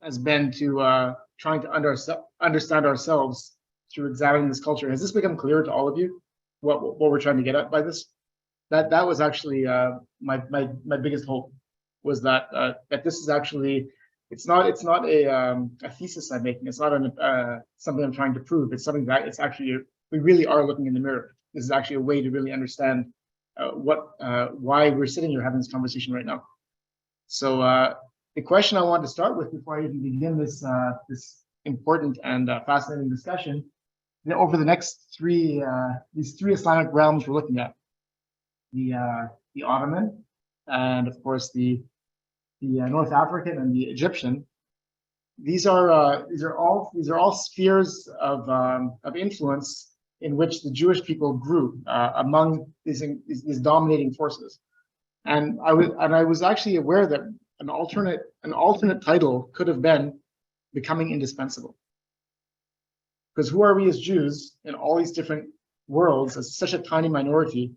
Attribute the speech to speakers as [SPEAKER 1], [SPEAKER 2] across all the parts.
[SPEAKER 1] has been to trying to understand ourselves through examining this culture. Has this become clear to all of you? What we're trying to get at by this? That was actually my biggest hope, was that that this is actually, it's not a thesis I'm making. It's not something I'm trying to prove. It's something that it's actually, we really are looking in the mirror. This is actually a way to really understand why we're sitting here having this conversation right now. So the question I want to start with before I even begin this important and fascinating discussion, over the next these three Islamic realms we're looking at, the Ottoman, and of course the North African and the Egyptian. These are all spheres of influence in which the Jewish people grew among these dominating forces. And I was actually aware that an alternate title could have been becoming indispensable. Because who are we as Jews in all these different worlds, as such a tiny minority?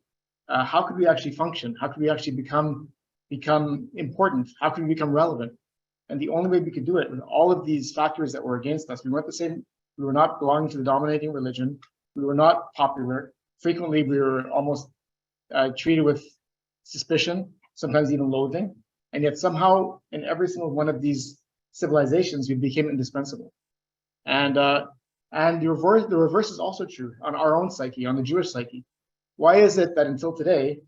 [SPEAKER 1] How could we actually function? How could we actually become important? How could we become relevant? And the only way we could do it with all of these factors that were against us, we were not belonging to the dominating religion. We were not popular. Frequently, we were almost treated with suspicion, sometimes even loathing. And yet somehow in every single one of these civilizations, we became indispensable. And the reverse is also true on our own psyche, on the Jewish psyche. Why is it that until today,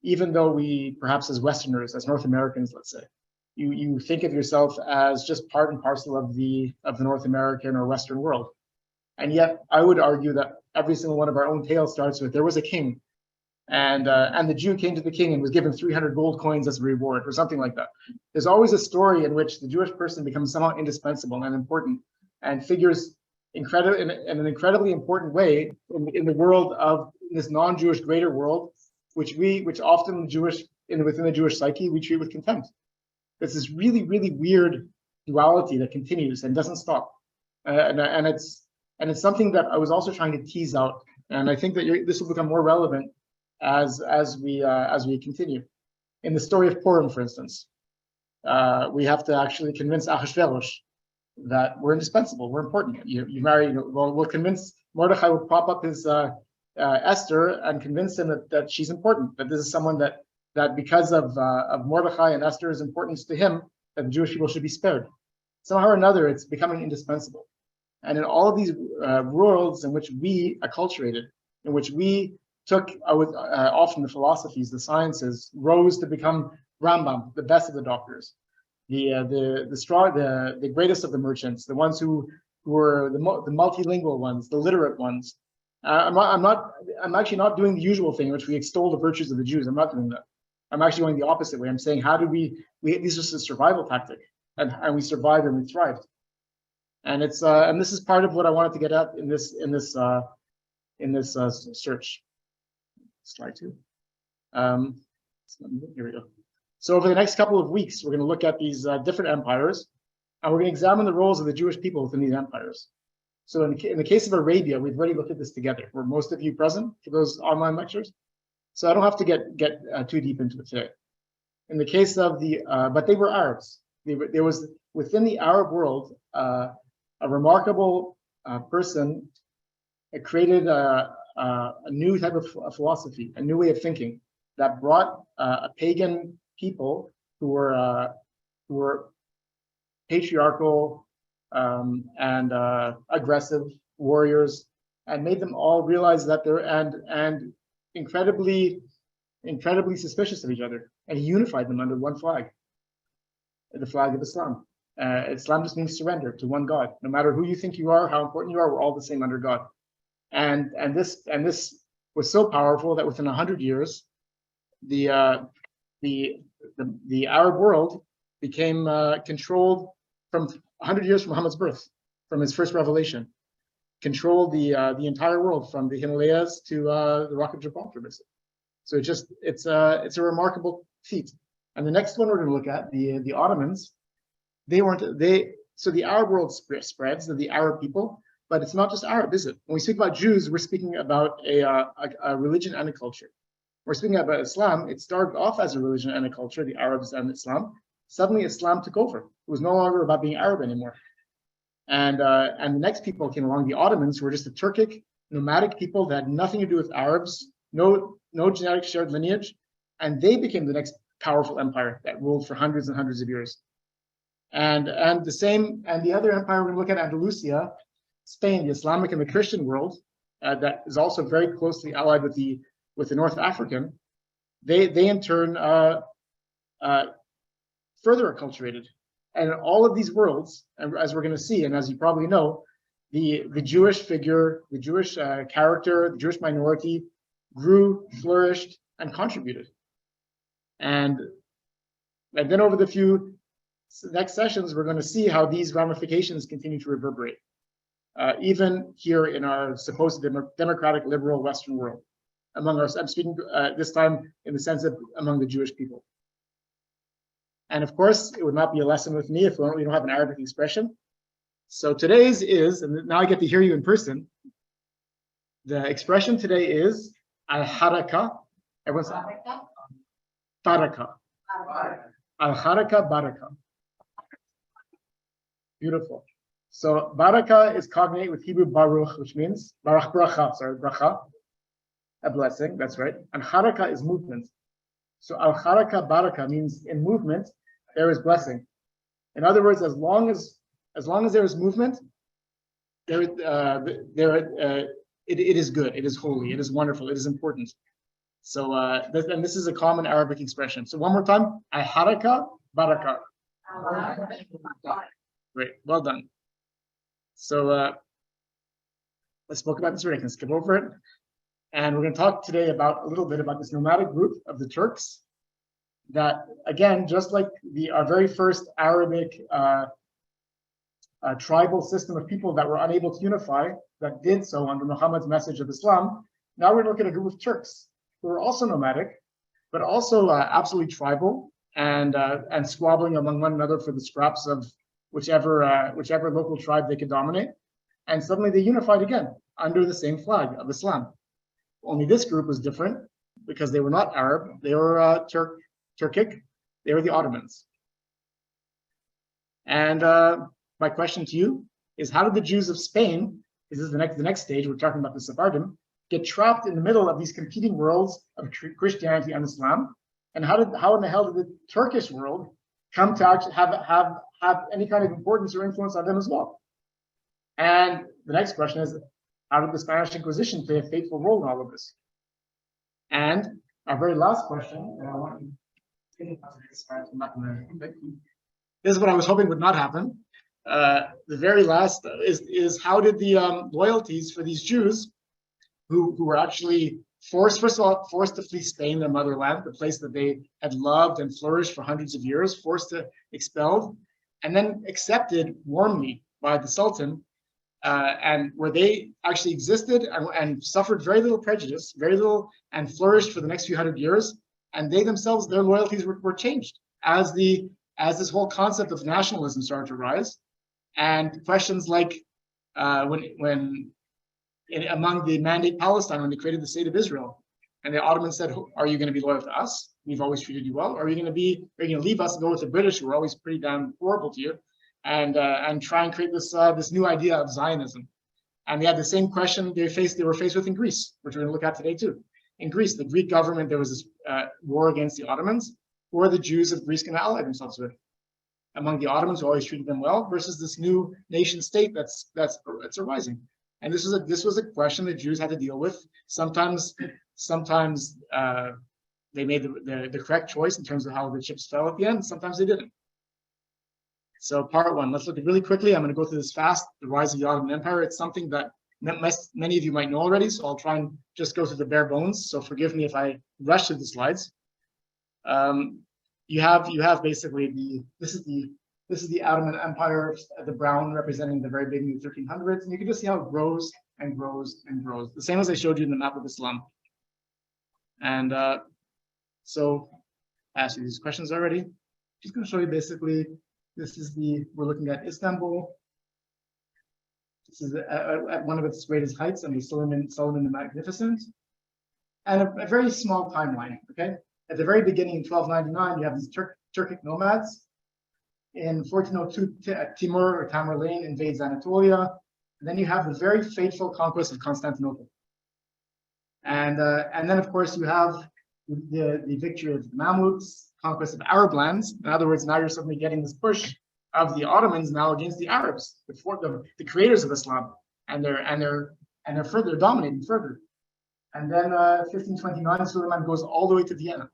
[SPEAKER 1] even though we, perhaps as Westerners, as North Americans, let's say, you think of yourself as just part and parcel of the North American or Western world, and yet I would argue that every single one of our own tales starts with, there was a king, and the Jew came to the king and was given 300 gold coins as a reward, or something like that. There's always a story in which the Jewish person becomes somehow indispensable and important, and figures in an incredibly important way in the world of this non-Jewish greater world, which often within the Jewish psyche we treat with contempt. There's this really, really weird duality that continues and doesn't stop, and it's something that I was also trying to tease out, and I think that this will become more relevant as we continue. In the story of Purim, for instance, we have to actually convince Ahasuerus that we're indispensable, we're important. You marry, we'll convince Mordechai, will prop up his Esther and convince him that she's important, that this is someone that because of Mordechai and Esther's importance to him, that the Jewish people should be spared. Somehow or another, it's becoming indispensable. And in all of these worlds in which we acculturated, in which we took often the philosophies, the sciences, rose to become Rambam, the best of the doctors, the greatest of the merchants, the ones who were the multilingual ones, the literate ones. I'm actually not doing the usual thing in which we extol the virtues of the Jews. I'm not doing that. I'm actually going the opposite way. I'm saying, how do we this is a survival tactic, and we survived and we thrived. And it's and this is part of what I wanted to get at in this search. Slide 2. Here we go. So over the next couple of weeks, we're going to look at these different empires, and we're going to examine the roles of the Jewish people within these empires. So in the case of Arabia, we've already looked at this together. Were most of you present for those online lectures? So I don't have to get too deep into it today. In the case of but they were Arabs. There was within the Arab world a remarkable person. It created a new type of philosophy, a new way of thinking that brought a pagan people who were patriarchal and aggressive warriors, and made them all realize that they're and incredibly suspicious of each other, and he unified them under one flag, the flag of Islam. Islam just means surrender to one God. No matter who you think you are, how important you are, we're all the same under God. And this was so powerful that within 100 years, the Arab world became controlled from 100 years from Muhammad's birth, from his first revelation, controlled the entire world from the Himalayas to the Rock of Gibraltar. So it's a remarkable feat. And the next one we're going to look at, the Ottomans, so the Arab world spreads, the Arab people, but it's not just Arab, is it? When we speak about Jews, we're speaking about a religion and a culture. We're speaking about Islam. It started off as a religion and a culture, the Arabs and Islam, suddenly Islam took over. It was no longer about being Arab anymore. And the next people came along, the Ottomans, who were just a Turkic, nomadic people that had nothing to do with Arabs, no genetic shared lineage, and they became the next powerful empire that ruled for hundreds and hundreds of years. And the other empire we're going to look at, Andalusia, Spain, the Islamic and the Christian world, that is also very closely allied with the North African. They in turn further acculturated. And in all of these worlds, as we're going to see, and as you probably know, the Jewish figure, the Jewish character, the Jewish minority grew, flourished, and contributed. And then over the few next sessions, we're going to see how these ramifications continue to reverberate, even here in our supposed democratic, liberal Western world. Among us, I'm speaking this time in the sense of among the Jewish people. And of course, it would not be a lesson with me if we don't have an Arabic expression. So today's is, and now I get to hear you in person. The expression today is al-haraka. Everyone say baraka. Al-haraka baraka. Beautiful. So baraka is cognate with Hebrew baruch, which means bracha, a blessing. That's right. And haraka is movement. So al-haraka baraka means in movement there is blessing. In other words, as long as there is movement, it is good, it is holy, it is wonderful, it is important. So and this is a common Arabic expression. So one more time, al-haraka baraka. Great, well done. So let's spoke about this already. I can skip over it. And we're going to talk today about a little bit about this nomadic group of the Turks that, again, just like our very first Arabic tribal system of people that were unable to unify, that did so under Muhammad's message of Islam, now we're looking at a group of Turks who are also nomadic, but also absolutely tribal and squabbling among one another for the scraps of whichever local tribe they could dominate. And suddenly they unified again under the same flag of Islam. Only this group was different because they were not Arab, they were Turkic, they were the Ottomans. And my question to you is, how did the Jews of Spain, this is the next stage, we're talking about the Sephardim, get trapped in the middle of these competing worlds of Christianity and Islam? And how in the hell did the Turkish world come to actually have any kind of importance or influence on them as well? And the next question is, how did the Spanish Inquisition play a fateful role in all of this? And our very last question, and I want to this is what I was hoping would not happen. The very last is how did the loyalties for these Jews who were actually forced to flee Spain, their motherland, the place that they had loved and flourished for hundreds of years, forced to expelled, and then accepted warmly by the Sultan, and where they actually existed and suffered very little prejudice, very little, and flourished for the next few hundred years. And they themselves, their loyalties were changed as this whole concept of nationalism started to rise. And questions like when among the Mandate Palestine, when they created the state of Israel, and the Ottomans said, "Are you going to be loyal to us? We've always treated you well. Or are you going to leave us and go with the British, who are always pretty damn horrible to you, and try and create this new idea of Zionism?" And they had the same question they were faced with in Greece, which we're going to look at today too. In Greece, the Greek government, there was this war against the Ottomans. Who are the Jews of Greece going to ally themselves with? Among the Ottomans, who always treated them well, versus this new nation state that's arising. And this was a question that Jews had to deal with. Sometimes they made the correct choice in terms of how the chips fell at the end. Sometimes they didn't. So part one, let's look at really quickly. I'm going to go through this fast. The rise of the Ottoman Empire. It's something that many of you might know already, so I'll try and just go through the bare bones. So forgive me if I rush through the slides. You have basically this is the Ottoman Empire, the brown representing the very beginning of the 1300s, and you can just see how it grows and grows and grows. The same as I showed you in the map of Islam. And so I asked you these questions already. Just going to show you basically. We're looking at Istanbul. This is at one of its greatest heights, under Solomon the Magnificent, and a very small timeline. Okay, at the very beginning in 1299, you have these Turkic nomads In 1402, Timur or Tamerlane invades Anatolia. And then you have the very fateful conquest of Constantinople. And then, of course, you have the victory of the Mamluks, conquest of Arab lands. In other words, now you're suddenly getting this push of the Ottomans now against the Arabs, the creators of Islam, and they're further dominating further. And then 1529, Suleiman goes all the way to Vienna.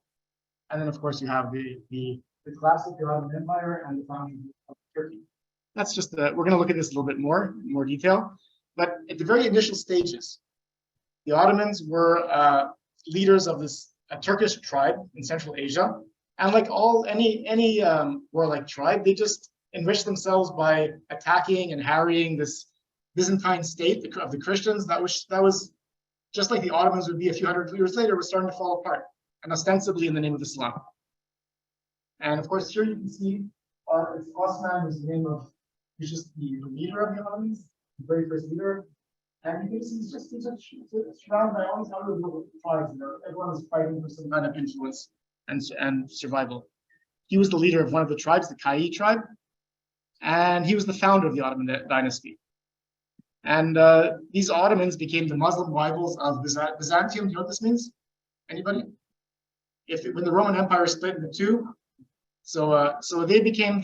[SPEAKER 1] And then, of course, you have the collapse of the Ottoman Empire and the founding of Turkey. That's just we're going to look at this a little bit more in more detail. But at the very initial stages, the Ottomans were leaders of this Turkish tribe in Central Asia, and like any warlike tribe, they just enriched themselves by attacking and harrying this Byzantine state of the Christians that was just like the Ottomans would be a few hundred years later, was starting to fall apart, and ostensibly in the name of Islam. And of course, here you can see Osman was the name of, he's just the leader of the Ottomans, the very first leader. And you can see he's just surrounded by all these other little tribes. Everyone is fighting for some kind of influence and survival. He was the leader of one of the tribes, the Kai tribe, and he was the founder of the Ottoman dynasty. And these Ottomans became the Muslim rivals of Byzantium. Do you know what this means? Anybody? When the Roman Empire split into two, so they became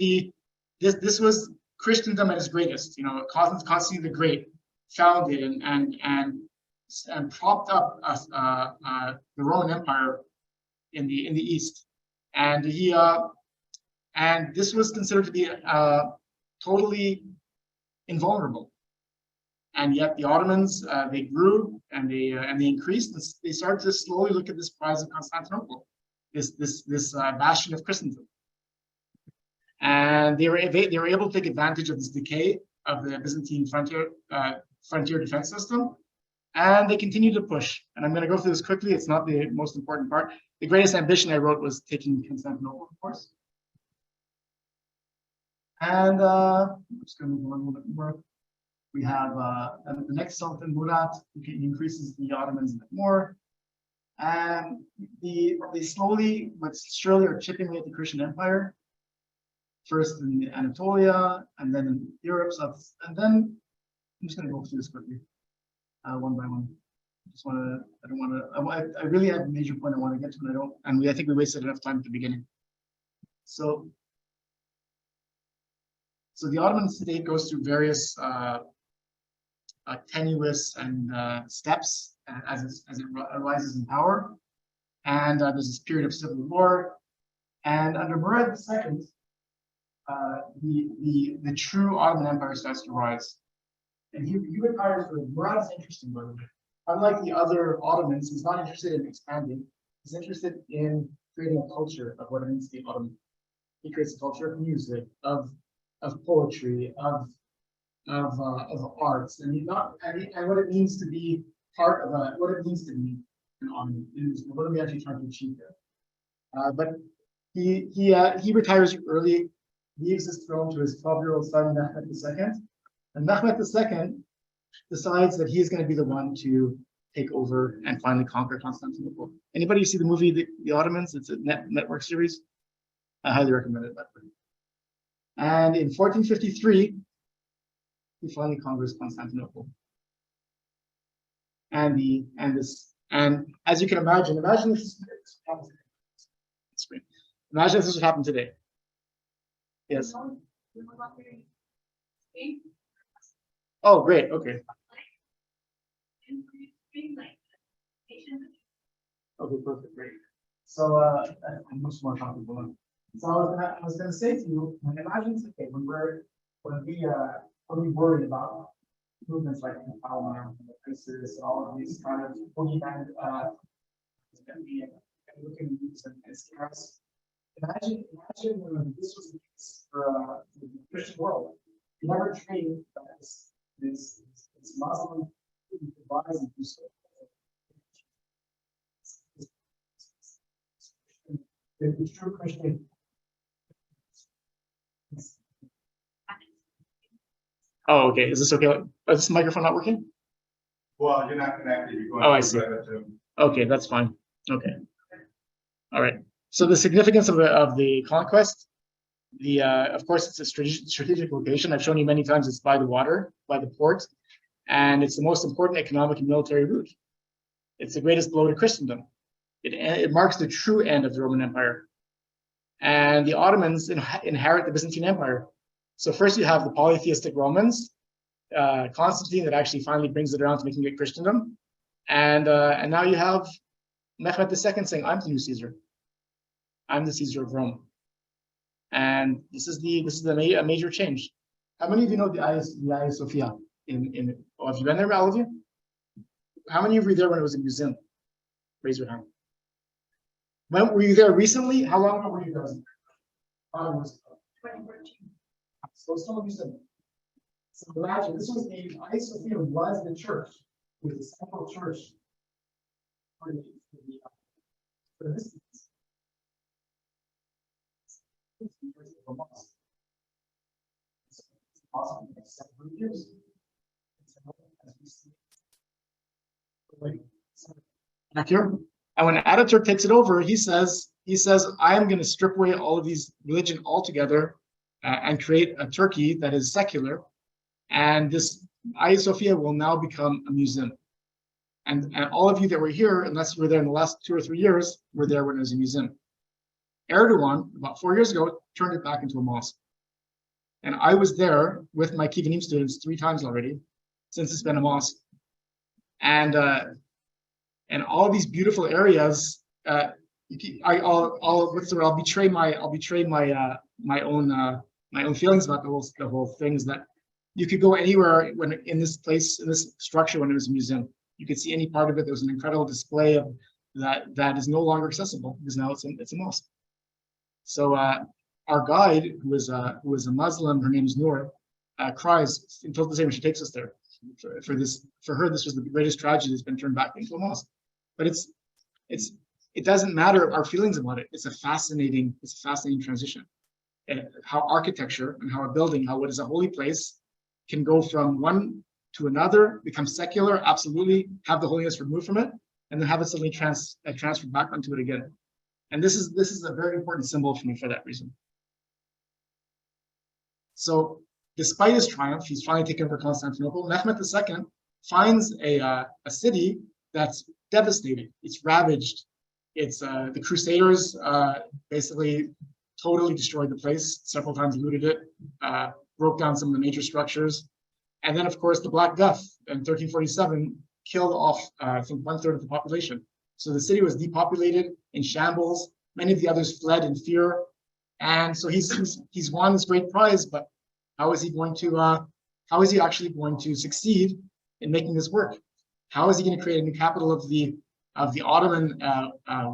[SPEAKER 1] this was Christendom at its greatest. You know, Constantine the Great founded and propped up the Roman Empire in the East, and and this was considered to be totally invulnerable. And yet the Ottomans they grew and they increased, and they started to slowly look at this prize of Constantinople, this bastion of Christendom, and they were able to take advantage of this decay of the Byzantine frontier defense system, and they continued to push. And I'm going to go through this quickly. It's not the most important part. The greatest ambition I wrote was taking Constantinople, of course. And I'm just going to move on a little bit more. We have the next Sultan, Murat, who increases the Ottomans a bit more. And they slowly but surely are chipping away at the Christian Empire. First in Anatolia, and then in Europe. And then I'm just going to go through this quickly, one by one. I really have a major point I want to get to, and I think we wasted enough time at the beginning. So the Ottoman state goes through various tenuous and steps as it rises in power, and there's this period of civil war, and under Murad II, the true Ottoman Empire starts to rise, and he retires. Murad's interesting, by the way. Unlike the other Ottomans, he's not interested in expanding. He's interested in creating a culture of what it means to be Ottoman. He creates a culture of music, of poetry, of arts, and what it means to be part of what it means to be an Ottoman. What are we actually trying to achieve there? But he retires early, leaves his throne to his 12-year-old son Mehmed II, and Mehmed II decides that he is going to be the one to take over and finally conquer Constantinople. Anybody see the movie The Ottomans? It's a network series. I highly recommend it. And in 1453, he finally conquers Constantinople. And as you can imagine if this happens today. Imagine if this would happen today. Yes. Oh, great. Okay. Okay, perfect. Great. So I'm much more comfortable. So I was going to say to you, imagine today when we worry about movements like Al-Qaeda, ISIS, all of these kind of boogeyman looking groups and stress. Imagine when this was the case for the Christian world. You never trained this Muslim rise and do so. The true Christian. Oh, okay. Is this okay? Is this microphone not working?
[SPEAKER 2] Well, you're not connected. You're going
[SPEAKER 1] I see. Okay, that's fine. Okay. All right. So the significance of the conquest Of course, it's a strategic location. I've shown you many times. It's by the water, by the port, and it's the most important economic and military route. It's the greatest blow to Christendom. It marks the true end of the Roman Empire. And the Ottomans inherit the Byzantine Empire. So first you have the polytheistic Romans, Constantine that actually finally brings it around to making it Christendom. And now you have Mehmed II saying, I'm the new Caesar. I'm the Caesar of Rome. And this is a major change. How many of you know the Hagia Sophia? Have you been there, all of you? How many of you were there when it was a museum? Raise your hand. When were you there recently? How long ago were you there? 2014. So some of you said. So imagine this was the Hagia Sophia was the church. It was the central church for this. Awesome. Back here. And when Ataturk takes it over, he says, I am going to strip away all of these religion altogether and create a Turkey that is secular. And this Hagia Sophia will now become a museum. And all of you that were here, unless you were there in the last 2 or 3 years, were there when it was a museum. Erdogan, about 4 years ago, turned it back into a mosque. And I was there with my Kivanim students 3 times already, since it's been a mosque. And all these beautiful areas, I'll betray my own feelings about the whole things that you could go anywhere when in this place, in this structure when it was a museum. You could see any part of it. There was an incredible display of that is no longer accessible because now it's a mosque. So our guide, who is a Muslim, her name is Noor, cries until the day when she takes us there. For her, this was the greatest tragedy that's been turned back into a mosque. But it doesn't matter our feelings about it. It's a fascinating transition. And how architecture and how a building, how what is a holy place, can go from one to another, become secular, absolutely have the holiness removed from it, and then have it suddenly transferred back onto it again. And this is a very important symbol for me for that reason. So despite his triumph, he's finally taken over Constantinople. Mehmed II finds a city that's devastated. It's ravaged. It's the Crusaders basically totally destroyed the place, several times looted it, broke down some of the major structures. And then, of course, the Black Death in 1347 killed off, I think, 1/3 of the population. So the city was depopulated, in shambles. Many of the others fled in fear. And so he's won this great prize, but how is he actually going to succeed in making this work? How is he going to create a new capital of the Ottoman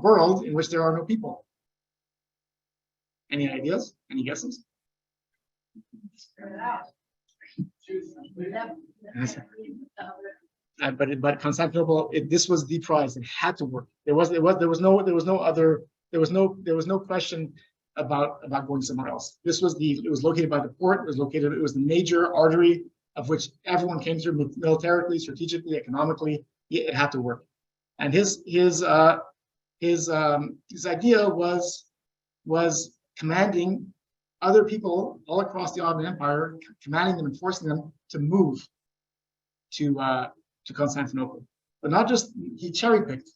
[SPEAKER 1] world in which there are no people? Any ideas? Any guesses? But Constantinople, this was the prize. It had to work. There was no question about going somewhere else. It was located by the port. It was the major artery of which everyone came through militarily, strategically, economically. It had to work. And his idea was commanding other people all across the Ottoman Empire, commanding them and forcing them to move to Constantinople. But not just, he cherry-picked.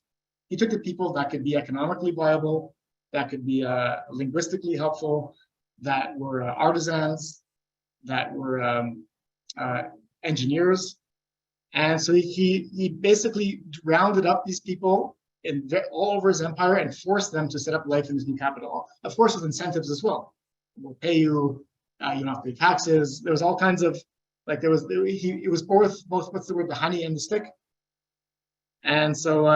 [SPEAKER 1] He took the people that could be economically viable, that could be linguistically helpful, that were artisans, that were engineers. And so he basically rounded up these people all over his empire and forced them to set up life in his new capital. Of course, with incentives as well. We'll pay you, you don't have to pay taxes. There was all kinds of, it was both, what's the word, the honey and the stick. And so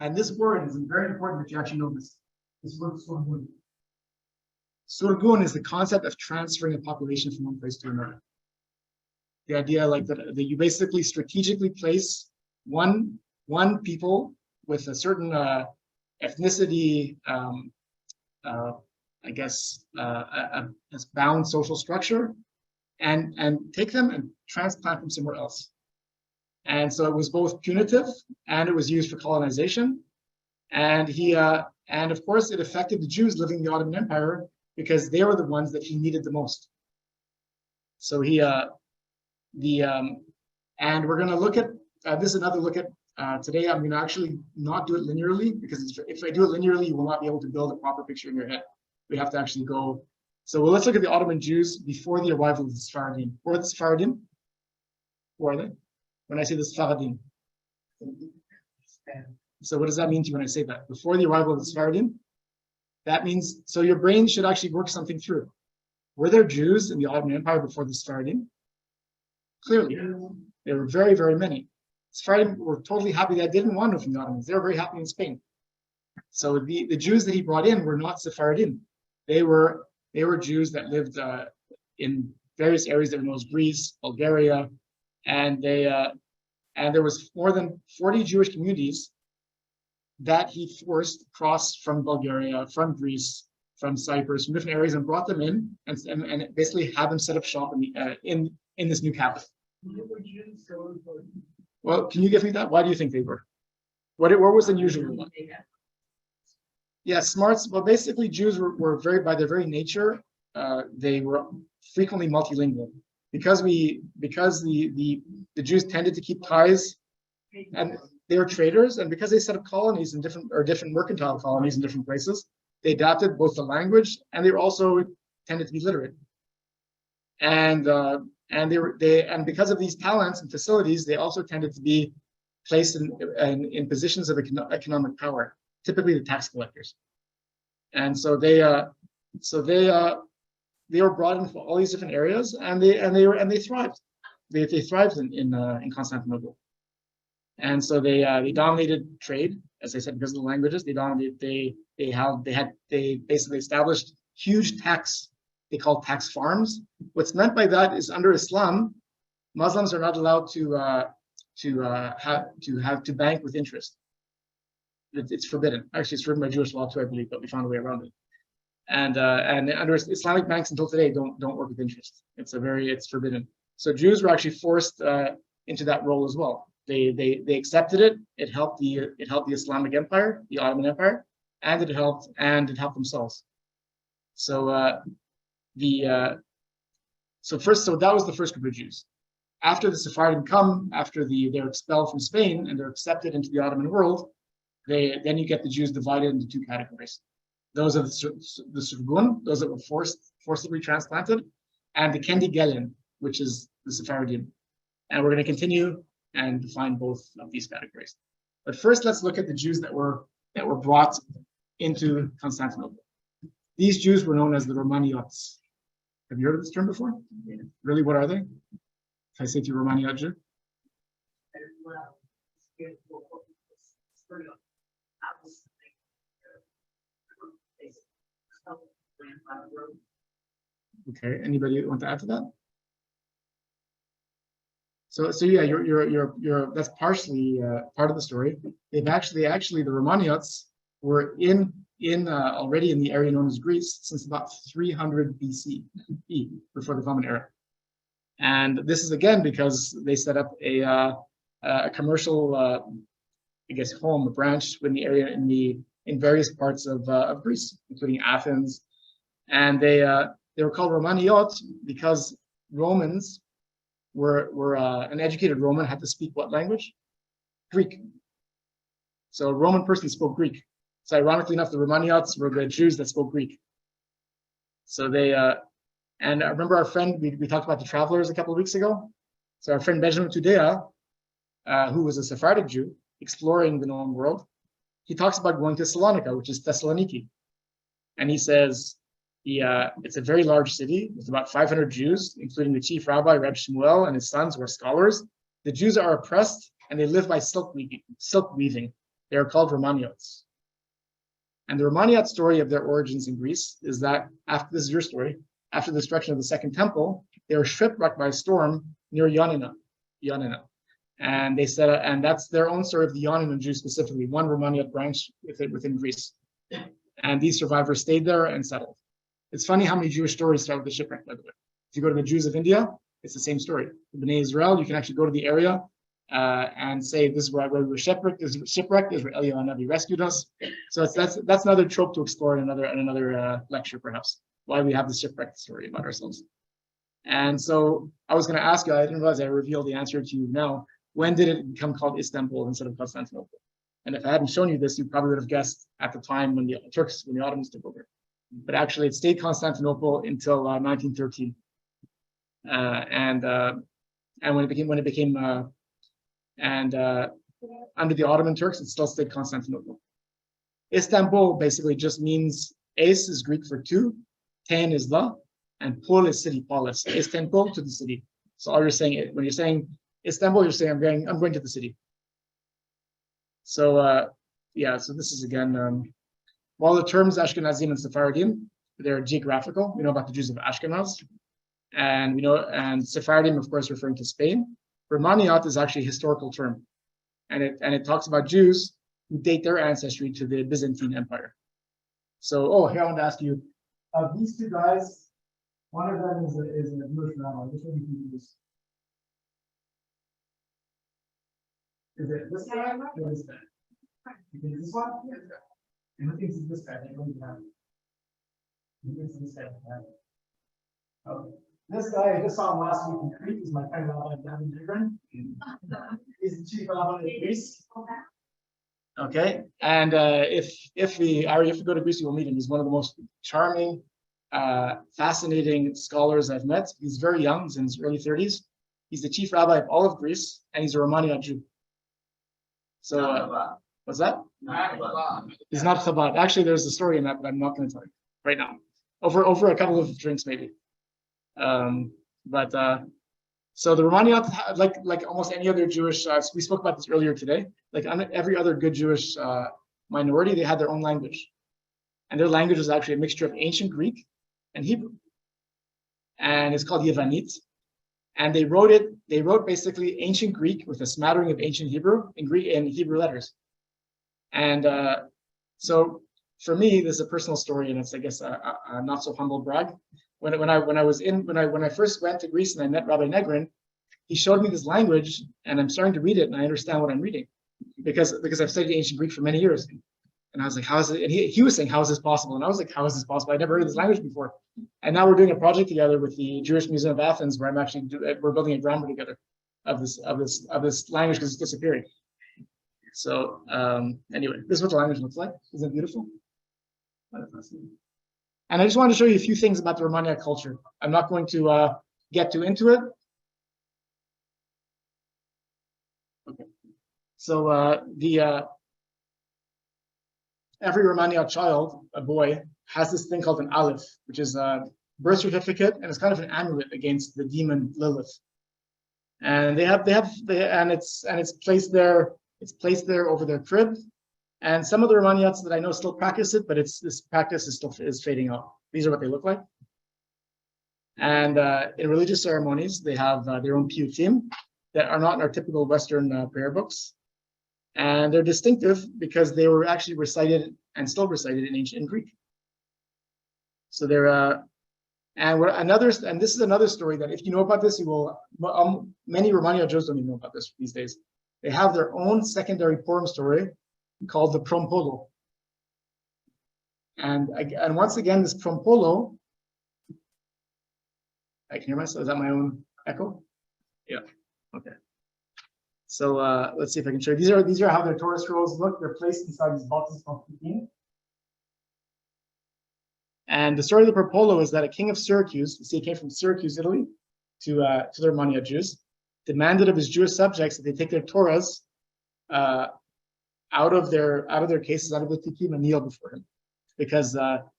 [SPEAKER 1] and this word is very important that you actually know this. This word, surgun. Surgun is the concept of transferring a population from one place to another. The idea that you basically strategically place one people with a certain ethnicity, I guess, a bound social structure, and take them and transplant them somewhere else. And so it was both punitive and it was used for colonization. And and of course, it affected the Jews living in the Ottoman Empire because they were the ones that he needed the most. So and we're going to look at this is another look at today. I'm going to actually not do it linearly because if I do it linearly, you will not be able to build a proper picture in your head. We have to actually go. So let's look at the Ottoman Jews before the arrival of the Sephardim. Who are the Sephardim? Who are they? When I say the Sephardim. So what does that mean to you when I say that? Before the arrival of the Sephardim? That means, so your brain should actually work something through. Were there Jews in the Ottoman Empire before the Sephardim? Clearly. There were very, very many. Sephardim were totally happy that didn't wander from the Ottomans. They were very happy in Spain. So the Jews that he brought in were not Sephardim. They were Jews that lived in various areas that were known as Greece, Bulgaria, and there was more than 40 Jewish communities that he forced across from Bulgaria, from Greece, from Cyprus, from different areas, and brought them in and basically had them set up shop in this new capital. Well, can you give me that? Why do you think they were? What was unusual one? Yeah, smarts. Well, basically, Jews were by their very nature, they were frequently multilingual because the Jews tended to keep ties, and they were traders, and because they set up colonies in different mercantile colonies in different places, they adapted both the language and they also tended to be literate. And because of these talents and facilities, they also tended to be placed in positions of economic power, typically the tax collectors. And so they were brought into all these different areas, and they thrived. They thrived in Constantinople. And so they dominated trade, as I said, because of the languages. They dominated. They basically established huge tax. They called tax farms. What's meant by that is under Islam, Muslims are not allowed to bank with interest. It's forbidden. Actually, it's forbidden by Jewish law too, I believe, but we found a way around it. And under Islamic banks until today don't work with interest. It's forbidden. So Jews were actually forced into that role as well. They accepted it. It helped the Islamic Empire, the Ottoman Empire, and it helped themselves. So that was the first group of Jews. After the Sephardim come, after they're expelled from Spain and they're accepted into the Ottoman world, then you get the Jews divided into two categories. Those are the Surgun, those that were forcibly transplanted, and the Kendi Gelen, which is the Sephardim. And we're going to continue and define both of these categories. But first, let's look at the Jews that were brought into Constantinople. These Jews were known as the Romaniots. Have you heard of this term before? Yeah. Really, what are they? If I say to you Romaniot Jew? Okay. Anybody want to add to that? So yeah, you're that's partially part of the story. They've actually the Romaniots were already in the area known as Greece since about 300 BCE, before the Common Era. And this is again because they set up a commercial, home, a branch in the area in various parts of Greece, including Athens. And they were called Romaniot because Romans were an educated Roman had to speak what language? Greek. So a Roman person spoke Greek. So ironically enough, the Romaniots were the Jews that spoke Greek. So and I remember our friend, we talked about the travelers a couple of weeks ago. So our friend Benjamin Tudea, who was a Sephardic Jew exploring the known world, he talks about going to Salonika, which is Thessaloniki. And he says, it's a very large city with about 500 Jews, including the chief rabbi, Reb Shmuel, and his sons who are scholars. The Jews are oppressed and they live by silk weaving. They are called Romaniots. And the Romaniot story of their origins in Greece is that this is your story, after the destruction of the Second Temple, they were shipwrecked by a storm near Ioannina. And they said, and that's their own story of the Ioannina Jews specifically, one Romaniot branch within Greece. And these survivors stayed there and settled. It's funny how many Jewish stories start with the shipwreck, by the way. If you go to the Jews of India, it's the same story. The Bnei Israel, you can actually go to the area and say this is where we were shipwrecked. This is where Eliyahu Hanavi rescued us. So that's another trope to explore in another lecture, perhaps, why we have the shipwreck story about ourselves. And so I was going to ask you, I didn't realize I revealed the answer to you now. When did it become called Istanbul instead of Constantinople? And if I hadn't shown you this, you probably would have guessed at the time when the Ottomans took over. But actually, it stayed Constantinople until 1913. And when it became under the Ottoman Turks, it still stayed Constantinople. Istanbul basically just means es is Greek for two, ten is the, and pol is city, polis. Istanbul to the city. So all you're saying, when you're saying Istanbul, you're saying I'm going to the city. So yeah, so this is again, while the terms Ashkenazim and Sephardim, they're geographical. We know about the Jews of Ashkenaz, and and Sephardim, of course, referring to Spain. Romaniot is actually a historical term, and it talks about Jews who date their ancestry to the Byzantine Empire. So, here I want to ask you, of these two guys, one of them is a Jewish rabbi. Which one do you think is? Is it this guy or this guy? You think this one? And who thinks it's this guy? Who thinks it's this guy? Okay. This guy, I just saw him last week in Crete. He's my friend Rabbi Gavin Negrin. He's the chief rabbi of Greece. Okay, and if we go to Greece, you will meet him. He's one of the most charming, fascinating scholars I've met. He's very young. He's in his early 30s. He's the chief rabbi of all of Greece, and he's a Romaniot Jew. So, what's that? He's not Chabad. Actually, there's a story in that, but I'm not going to tell you right now. Over a couple of drinks, maybe. So the Romaniot, like almost any other Jewish, we spoke about this earlier today, like every other good Jewish minority, they had their own language. And their language was actually a mixture of ancient Greek and Hebrew. And it's called Yevanit. And they wrote basically ancient Greek with a smattering of ancient Hebrew in Hebrew letters. And so for me, this is a personal story, and it's, I guess, a not so humble brag. When I first went to Greece and I met Rabbi Negrin, he showed me this language, and I'm starting to read it, and I understand what I'm reading, because I've studied ancient Greek for many years. And I was like, how is it? And he was saying, how is this possible? And I was like, how is this possible? I never heard of this language before. And now we're doing a project together with the Jewish Museum of Athens, where we're building a grammar together of this language, because it's disappearing. So anyway, this is what the language looks like. Isn't it beautiful? And I just wanted to show you a few things about the Romanian culture. I'm not going to get too into it. Okay. So every Romanian child, a boy, has this thing called an aleph, which is a birth certificate, and it's kind of an amulet against the demon Lilith. And it's placed there. It's placed there over their crib. And some of the Romaniots that I know still practice it, but this practice is fading out. These are what they look like. And in religious ceremonies, they have their own piyutim that are not in our typical Western prayer books. And they're distinctive because they were actually recited and still recited in ancient Greek. So they're and this is another story that if you know about this, you will. Many Romanian Jews don't even know about this these days. They have their own secondary Purim story called the Prompolo. And once again, this Prompolo, I can hear myself. Is that my own echo? Yeah. Okay. So let's see if I can show you. These are how their Torah scrolls look. They're placed inside these boxes called Pukim. And the story of the Prompolo is that a king of Syracuse, you see, he came from Syracuse, Italy, to the Romanian Jews, demanded of his Jewish subjects that they take their Torahs out of their cases, out of the Pukim, and kneel before him, because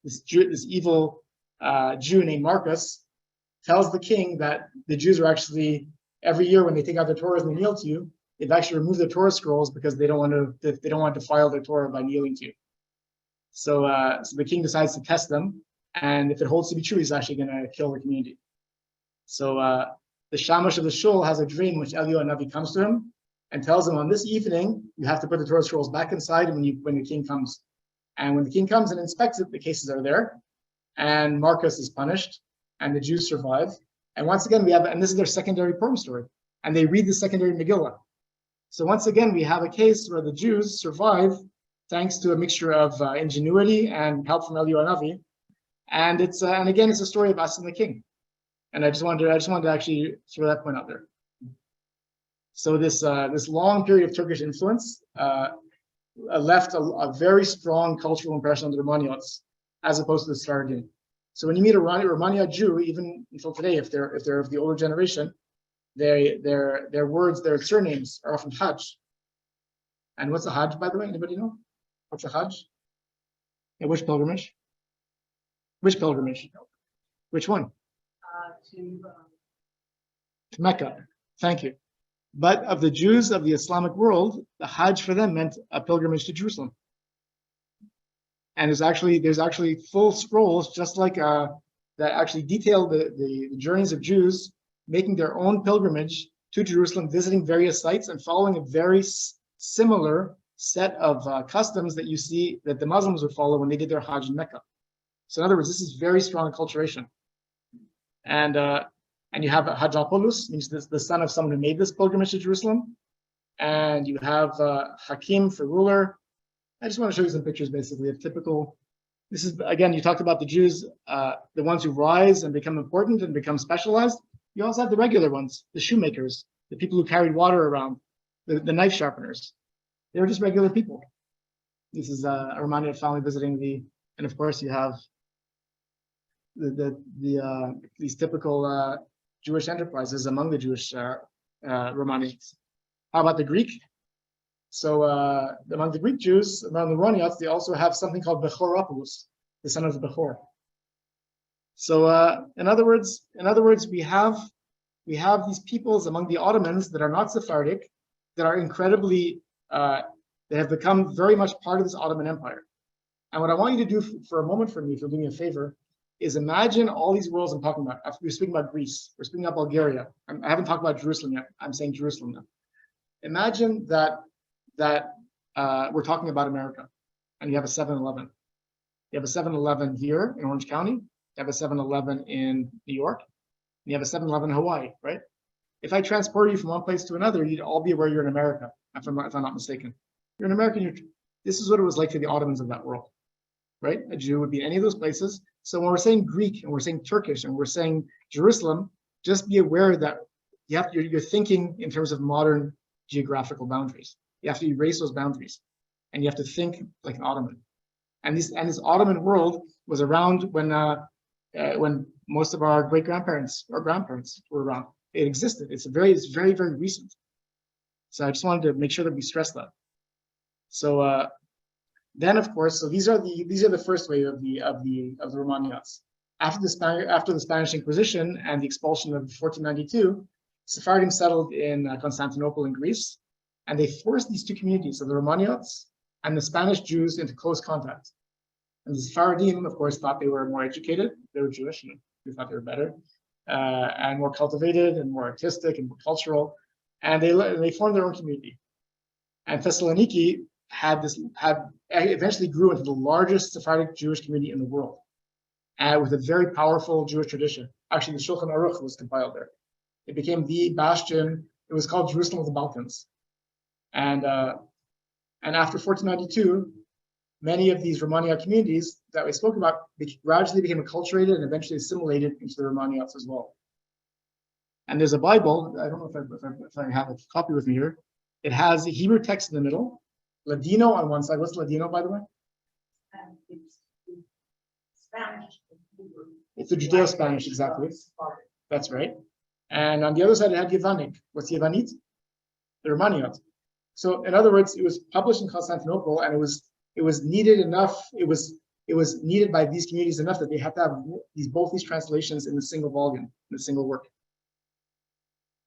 [SPEAKER 1] this evil Jew named Marcus tells the king that the Jews are actually, every year when they take out their Torahs and they kneel to you, they've actually removed their Torah scrolls because they don't want to defile their Torah by kneeling to you. So the king decides to test them, and if it holds to be true, he's actually going to kill the community. So the shamash of the shul has a dream, which Eliyahu Hanavi comes to him and tells him, on this evening you have to put the Torah scrolls back inside when the king comes. And when the king comes and inspects it, the cases are there, and Marcus is punished, and the Jews survive. And once again, and this is their secondary Purim story, and they read the secondary Megillah. So once again, we have a case where the Jews survive thanks to a mixture of ingenuity and help from Eliyahu Hanavi. And and again, it's a story of us and the king. And I just wanted to actually throw that point out there. So this long period of Turkish influence left a very strong cultural impression on the Romaniots, as opposed to the Sephardim. So when you meet a Romaniot Jew, even until today, if they're of the older generation, their words, their surnames are often Hajj. And what's a Hajj, by the way? Anybody know? What's a Hajj? Yeah, which pilgrimage? Which pilgrimage? Which one? To Mecca. Thank you. But of the Jews of the Islamic world, the Hajj for them meant a pilgrimage to Jerusalem. And there's actually full scrolls just like that actually detail the journeys of Jews making their own pilgrimage to Jerusalem, visiting various sites and following a very similar set of customs that you see that the Muslims would follow when they did their Hajj in Mecca. So in other words, this is very strong acculturation. And you have Hajj al-Qulus, means the son of someone who made this pilgrimage to Jerusalem. And you have Hakim for ruler. I just want to show you some pictures basically of typical. This is, again, you talked about the Jews, the ones who rise and become important and become specialized. You also have the regular ones, the shoemakers, the people who carried water around, the knife sharpeners. They were just regular people. This is a Romanian family visiting and of course you have these typical Jewish enterprises among the Jewish Romanians. How about the Greek? So among the Greek Jews, among the Romaniots, they also have something called Bechoropoulos, the son of the Bechor. So in other words, we have these peoples among the Ottomans that are not Sephardic, that are incredibly, they have become very much part of this Ottoman Empire. And what I want you to do for a moment for me, if you'll do me a favor, is imagine all these worlds I'm talking about. We're speaking about Greece, we're speaking about Bulgaria. I haven't talked about Jerusalem yet. I'm saying Jerusalem now. Imagine that we're talking about America, and you have a 7-Eleven. You have a 7-Eleven here in Orange County. You have a 7-Eleven in New York. And you have a 7-Eleven in Hawaii, right? If I transport you from one place to another, you'd all be aware you're in America, if I'm not mistaken. You're an American. This is what it was like for the Ottomans of that world, right? A Jew would be in any of those places. So when we're saying Greek and we're saying Turkish and we're saying Jerusalem, just be aware that you're thinking in terms of modern geographical boundaries. You have to erase those boundaries, and you have to think like an Ottoman. And this Ottoman world was around when most of our great-grandparents or grandparents were around. It existed. It's very, very recent. So I just wanted to make sure that we stress that. So then, of course, so these are the first wave of the Romaniots. After the Spanish Inquisition and the expulsion of 1492, Sephardim settled in Constantinople in Greece, and they forced these two communities of the Romaniots and the Spanish Jews into close contact. And the Sephardim, of course, thought they were more educated. They were Jewish, and they thought they were better, and more cultivated, and more artistic, and more cultural. And they formed their own community. And Thessaloniki eventually grew into the largest Sephardic Jewish community in the world, with a very powerful Jewish tradition. Actually, the Shulchan Aruch was compiled there. It became the bastion. It was called Jerusalem of the Balkans. And after 1492, many of these Romaniot communities that we spoke about gradually became acculturated and eventually assimilated into the Romaniots as well. And there's a Bible. I don't know if I have a copy with me here. It has a Hebrew text in the middle, Ladino on one side. What's Ladino, by the way?
[SPEAKER 3] It's Spanish.
[SPEAKER 1] It's the Judeo-Spanish, exactly. That's right. And on the other side, it had Yevanic. What's Yevanit? The Romaniot. So, in other words, it was published in Constantinople, and it was needed enough. It was needed by these communities enough that they had to have both these translations in a single volume, in a single work.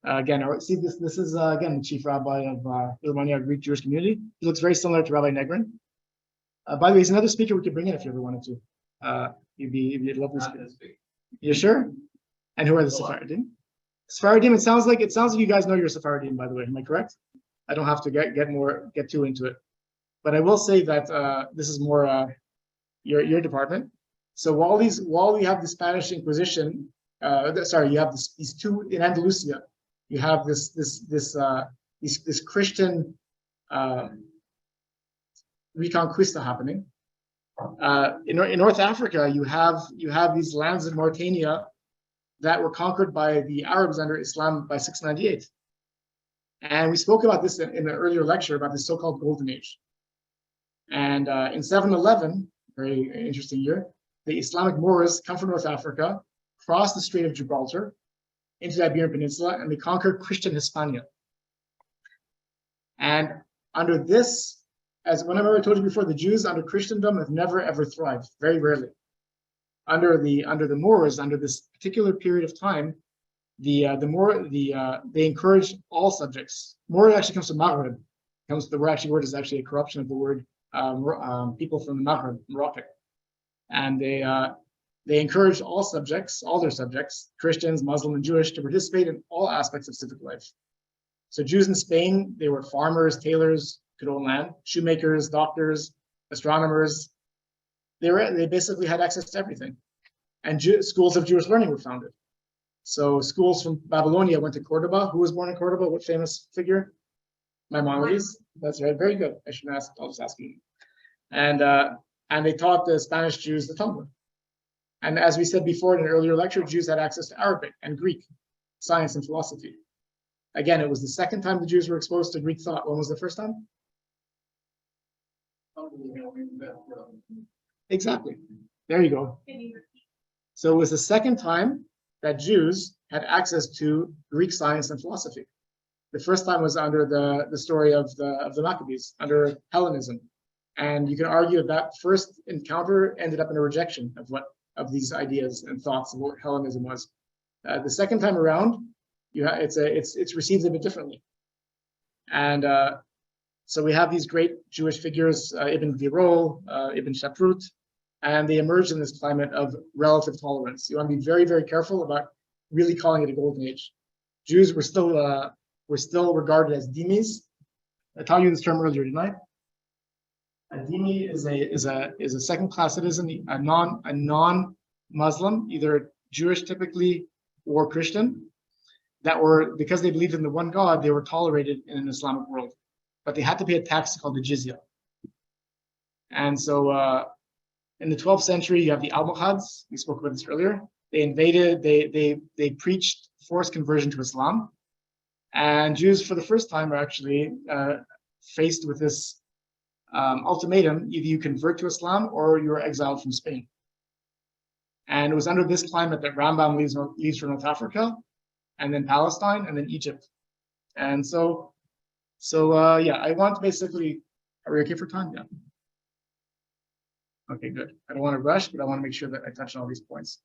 [SPEAKER 1] Again, see this. This is again the chief rabbi of the Romaniot Greek Jewish community. He looks very similar to Rabbi Negrin. By the way, he's another speaker we could bring in if you ever wanted to. You'd be a lovely speaker. You sure? And who are the Sephardim? Sephardim. It sounds like you guys know your Sephardim. By the way, am I correct? I don't have to get too into it, but I will say that this is more your department. So while we have the Spanish Inquisition, you have these two in Andalusia. You have this this Christian reconquista happening. In North Africa, you have these lands in Mauritania that were conquered by the Arabs under Islam by 698. And we spoke about this in an earlier lecture about the so-called Golden Age. And in 711, very interesting year, the Islamic Moors come from North Africa, cross the Strait of Gibraltar into the Iberian Peninsula, and they conquer Christian Hispania. And under this, as whenever I told you before, the Jews under Christendom have never ever thrived, very rarely. Under the Moors, under this particular period of time, they encourage all subjects. Moor actually comes from Maghreb. The word is actually a corruption of the word people from the Maghreb, Morocco. And they encourage all their subjects, Christians, Muslim, and Jewish, to participate in all aspects of civic life. So Jews in Spain, they were farmers, tailors, could own land, shoemakers, doctors, astronomers. They basically had access to everything. And schools of Jewish learning were founded. So schools from Babylonia went to Cordoba. Who was born in Cordoba? What famous figure? Maimonides. That's right. Very good. I shouldn't ask. I'll just ask you. And they taught the Spanish Jews the Talmud. And as we said before in an earlier lecture, Jews had access to Arabic and Greek, science and philosophy. Again, it was the second time the Jews were exposed to Greek thought. When was the first time? Exactly. There you go. So it was the second time that Jews had access to Greek science and philosophy. The first time was under the story of the Maccabees, under Hellenism. And you can argue that first encounter ended up in a rejection of these ideas and thoughts of what Hellenism was. The second time around, it's received a bit differently. And so we have these great Jewish figures, Ibn Birol, Ibn Shaprut, and they emerged in this climate of relative tolerance. You want to be very, very careful about really calling it a golden age. Jews were still regarded as dhimmis. I taught you this term earlier, didn't I? A dhimmi is a second-class citizen, a non-Muslim, either Jewish typically or Christian, that were, because they believed in the one God, they were tolerated in an Islamic world, but they had to pay a tax called the jizya. And so in the 12th century, you have the Almohads. We spoke about this earlier. They invaded, they preached forced conversion to Islam. And Jews, for the first time, are actually faced with this ultimatum: either you convert to Islam or you're exiled from Spain. And it was under this climate that Rambam leaves for North Africa, and then Palestine, and then Egypt. And so yeah, I want to basically, are we okay for time? Yeah. Okay, good. I don't want to rush, but I want to make sure that I touch on all these points.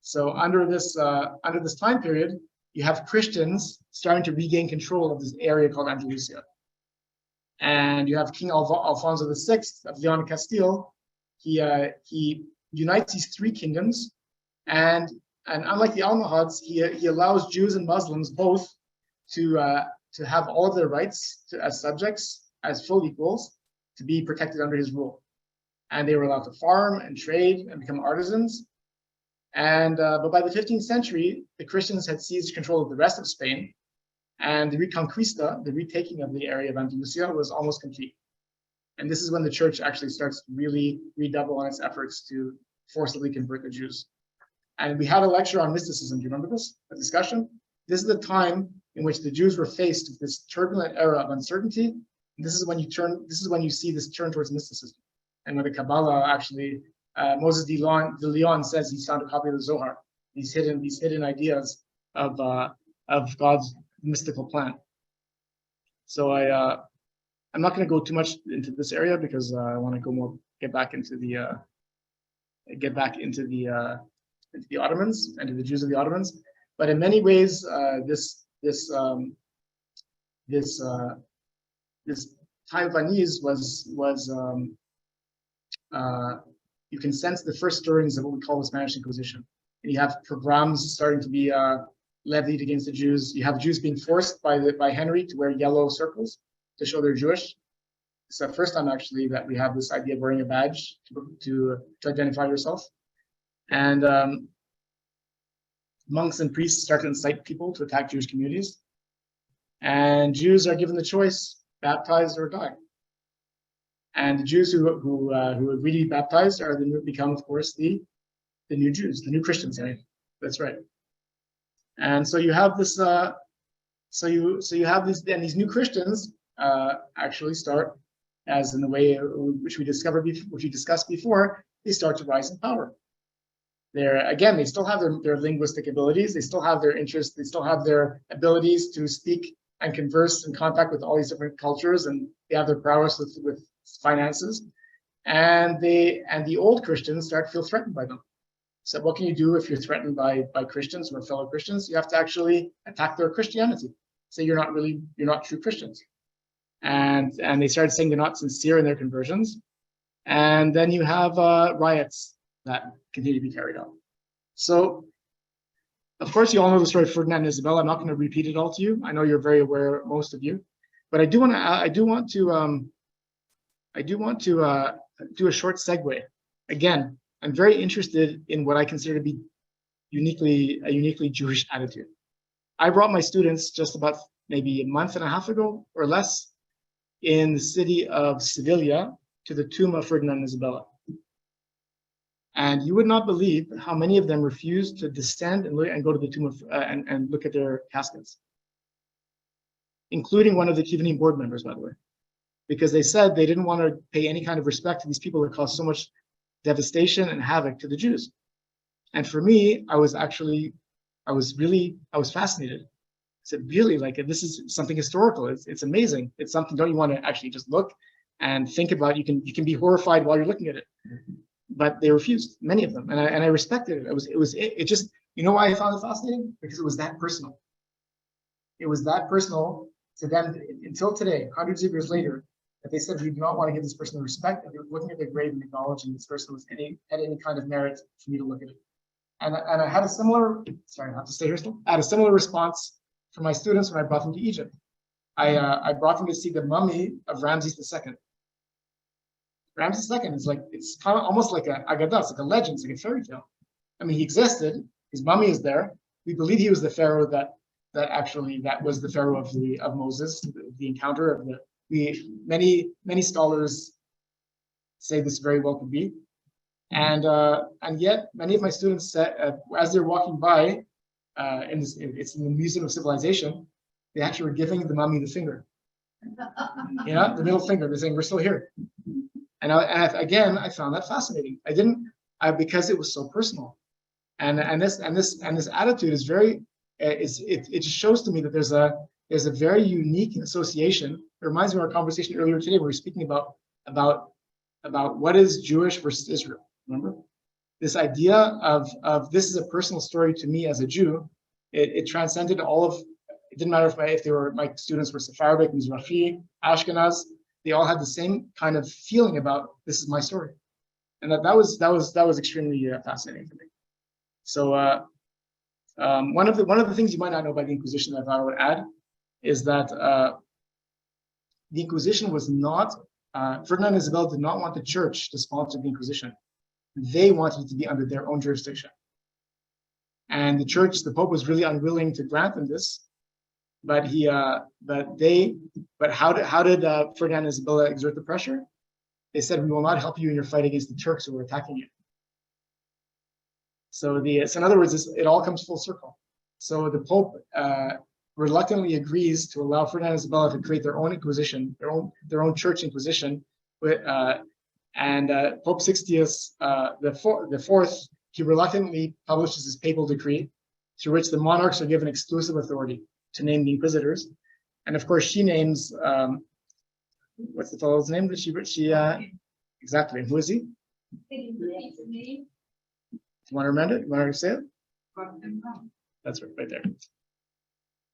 [SPEAKER 1] So under this time period, you have Christians starting to regain control of this area called Andalusia. And you have King Alfonso VI of Leon and Castile. He unites these three kingdoms, and unlike the Almohads, he allows Jews and Muslims both to have all of their rights as subjects, as full equals, to be protected under his rule. And they were allowed to farm and trade and become artisans. And but by the 15th century, the Christians had seized control of the rest of Spain, and the Reconquista, the retaking of the area of Andalusia, was almost complete. And this is when the church actually starts to really redouble on its efforts to forcibly convert the Jews. And we had a lecture on mysticism. Do you remember this? A discussion? This is the time in which the Jews were faced with this turbulent era of uncertainty. And this is when you see this turn towards mysticism. And when the Kabbalah actually, Moses de Leon says he's found a copy of the Zohar. These hidden ideas of God's mystical plan. So I'm not going to go too much into this area because I want to get back into the Ottomans and to the Jews of the Ottomans. But in many ways, this time of unease was you can sense the first stirrings of what we call the Spanish Inquisition. And you have pogroms starting to be levied against the Jews. You have Jews being forced by Henry to wear yellow circles to show they're Jewish. It's the first time actually that we have this idea of wearing a badge to identify yourself. And monks and priests start to incite people to attack Jewish communities. And Jews are given the choice: baptize or die. And the Jews who agree to be baptized are become, of course, the new Jews, the new Christians. Right? That's right. And so you have this. So you have these new Christians actually start, as in the way which we discussed before, they start to rise in power. They still have their linguistic abilities, they still have their interests, they still have their abilities to speak and converse and contact with all these different cultures, and they have their prowess with finances. And the old Christians start to feel threatened by them. So what can you do if you're threatened by Christians or fellow Christians? You have to actually attack their Christianity. Say you're not true Christians. And they started saying they're not sincere in their conversions. And then you have riots that continue to be carried out. So, of course, you all know the story of Ferdinand and Isabella. I'm not going to repeat it all to you. I know you're very aware, most of you, but I do want to do a short segue. Again, I'm very interested in what I consider to be a uniquely Jewish attitude. I brought my students just about maybe a month and a half ago or less in the city of Sevilla to the tomb of Ferdinand and Isabella. And you would not believe how many of them refused to descend and go to the tomb of and look at their caskets, including one of the Kivani board members, by the way, because they said they didn't want to pay any kind of respect to these people that caused so much devastation and havoc to the Jews. And for me, I was fascinated. I said, really, like, this is something historical. It's amazing. It's something. Don't you want to actually just look and think about? You can be horrified while you're looking at it. But they refused, many of them, and I respected it. It just, you know why I found it fascinating? Because it was that personal. It was that personal to them until today, hundreds of years later, that they said we do not want to give this person the respect, and they were looking at their grave and acknowledging this person had any kind of merit for me to look at it. And I had a similar, sorry, I have to stay here still. I had a similar response from my students when I brought them to Egypt. I brought them to see the mummy of Ramses II. Ramses II is like, it's kind of almost like a agadah, it's like a legend, it's like a fairy tale. I mean, he existed, his mummy is there. We believe he was the pharaoh that was the pharaoh of Moses, the encounter of many scholars say this very well could be. And yet many of my students said, as they're walking by, it's in the Museum of Civilization, they actually were giving the mummy the finger. Yeah, the middle finger. They're saying, we're still here. And I found that fascinating. Because it was so personal, and this attitude is very. It just shows to me that there's a very unique association. It reminds me of our conversation earlier today, where we were speaking about what is Jewish versus Israel. Remember, this idea of this is a personal story to me as a Jew. It transcended all of. It didn't matter if my students were Sephardic, Mizrahi, Ashkenaz. They all had the same kind of feeling about this is my story, and that was extremely fascinating to me. So one of the things you might not know about the Inquisition that I thought I would add is that the Inquisition was not Ferdinand and Isabel did not want the church to sponsor the Inquisition. They wanted it to be under their own jurisdiction, and the Pope was really unwilling to grant them this. But how did Ferdinand and Isabella exert the pressure? They said, we will not help you in your fight against the Turks who are attacking you. So in other words, it all comes full circle. So the Pope reluctantly agrees to allow Ferdinand and Isabella to create their own Inquisition, their own church Inquisition, and Pope Sixtius the Fourth, he reluctantly publishes his papal decree, through which the monarchs are given exclusive authority to name the inquisitors. And of course, she names, what's the fellow's name that she exactly, who is he? Do you want to remember it? You want to say it? That's right there.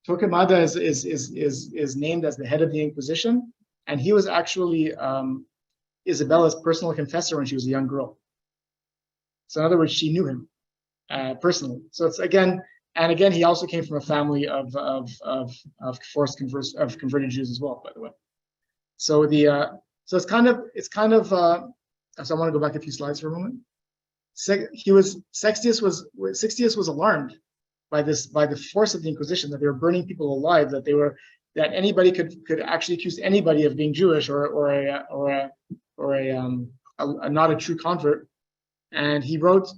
[SPEAKER 1] Torquemada is named as the head of the Inquisition, and he was actually Isabella's personal confessor when she was a young girl. So in other words, she knew him personally. So it's again, he also came from a family of converted Jews as well, by the way. So it's kind of so I want to go back a few slides for a moment. Sextius was alarmed by the force of the Inquisition, that they were burning people alive, that they were that anybody could actually accuse anybody of being Jewish or a not a true convert. And he wrote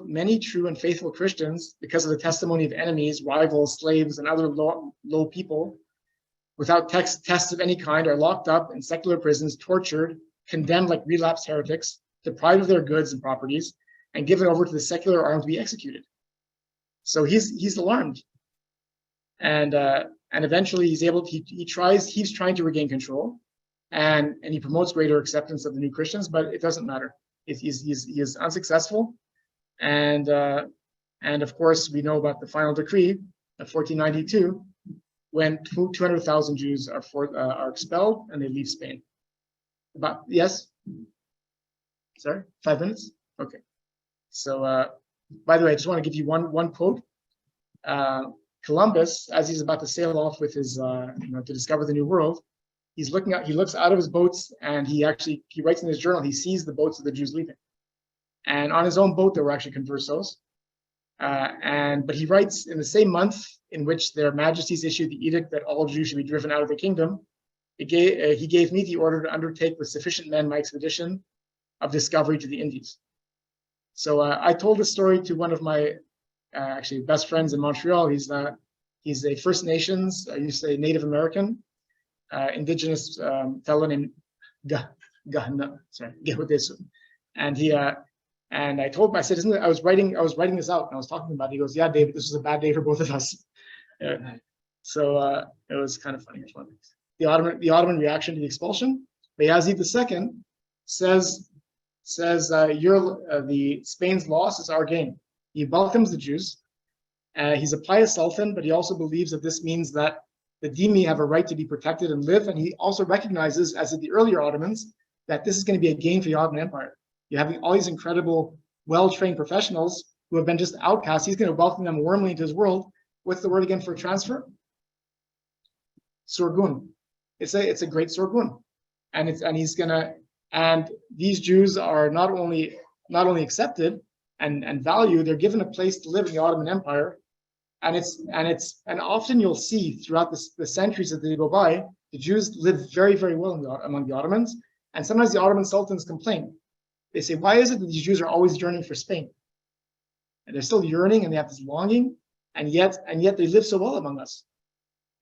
[SPEAKER 1] many true and faithful Christians, because of the testimony of enemies, rivals, slaves, and other low people, without tests of any kind, are locked up in secular prisons, tortured, condemned like relapsed heretics, deprived of their goods and properties, and given over to the secular arm to be executed. So he's alarmed, and eventually he's trying to regain control, and he promotes greater acceptance of the new Christians, but it doesn't matter. He is unsuccessful, and of course we know about the final decree of 1492, when 200,000 Jews are expelled and they leave Spain. Yes? Sorry, 5 minutes? Okay. So, by the way, I just want to give you one quote. Columbus, as he's about to sail off with his, to discover the New World, he looks out of his boats, and he writes in his journal, he sees the boats of the Jews leaving. And on his own boat, there were actually conversos. But he writes, in the same month in which their majesties issued the edict that all Jews should be driven out of the kingdom, he gave me the order to undertake with sufficient men my expedition of discovery to the Indies. So I told this story to one of my actually best friends in Montreal. He's a First Nations, I used to say Native American, indigenous fellow named Gehudesu. And I told him, I said, I was writing this out, and I was talking about it. He goes, yeah, David, this was a bad day for both of us. So it was kind of funny. The Ottoman reaction to the expulsion. Bayezid II says the Spain's loss is our gain. He welcomes the Jews. He's a pious sultan, but he also believes that this means that the dhimmi have a right to be protected and live. And he also recognizes, as did the earlier Ottomans, that this is going to be a gain for the Ottoman Empire. You're having all these incredible, well-trained professionals who have been just outcasts. He's going to welcome them warmly into his world. What's the word again for transfer? Sorgun. It's a great sorgun, and these Jews are not only accepted and valued, they're given a place to live in the Ottoman Empire, and often you'll see throughout the centuries that they go by, the Jews live very, very well among the Ottomans, and sometimes the Ottoman sultans complain. They say, why is it that these Jews are always yearning for Spain? And they're still yearning, and they have this longing, and yet they live so well among us.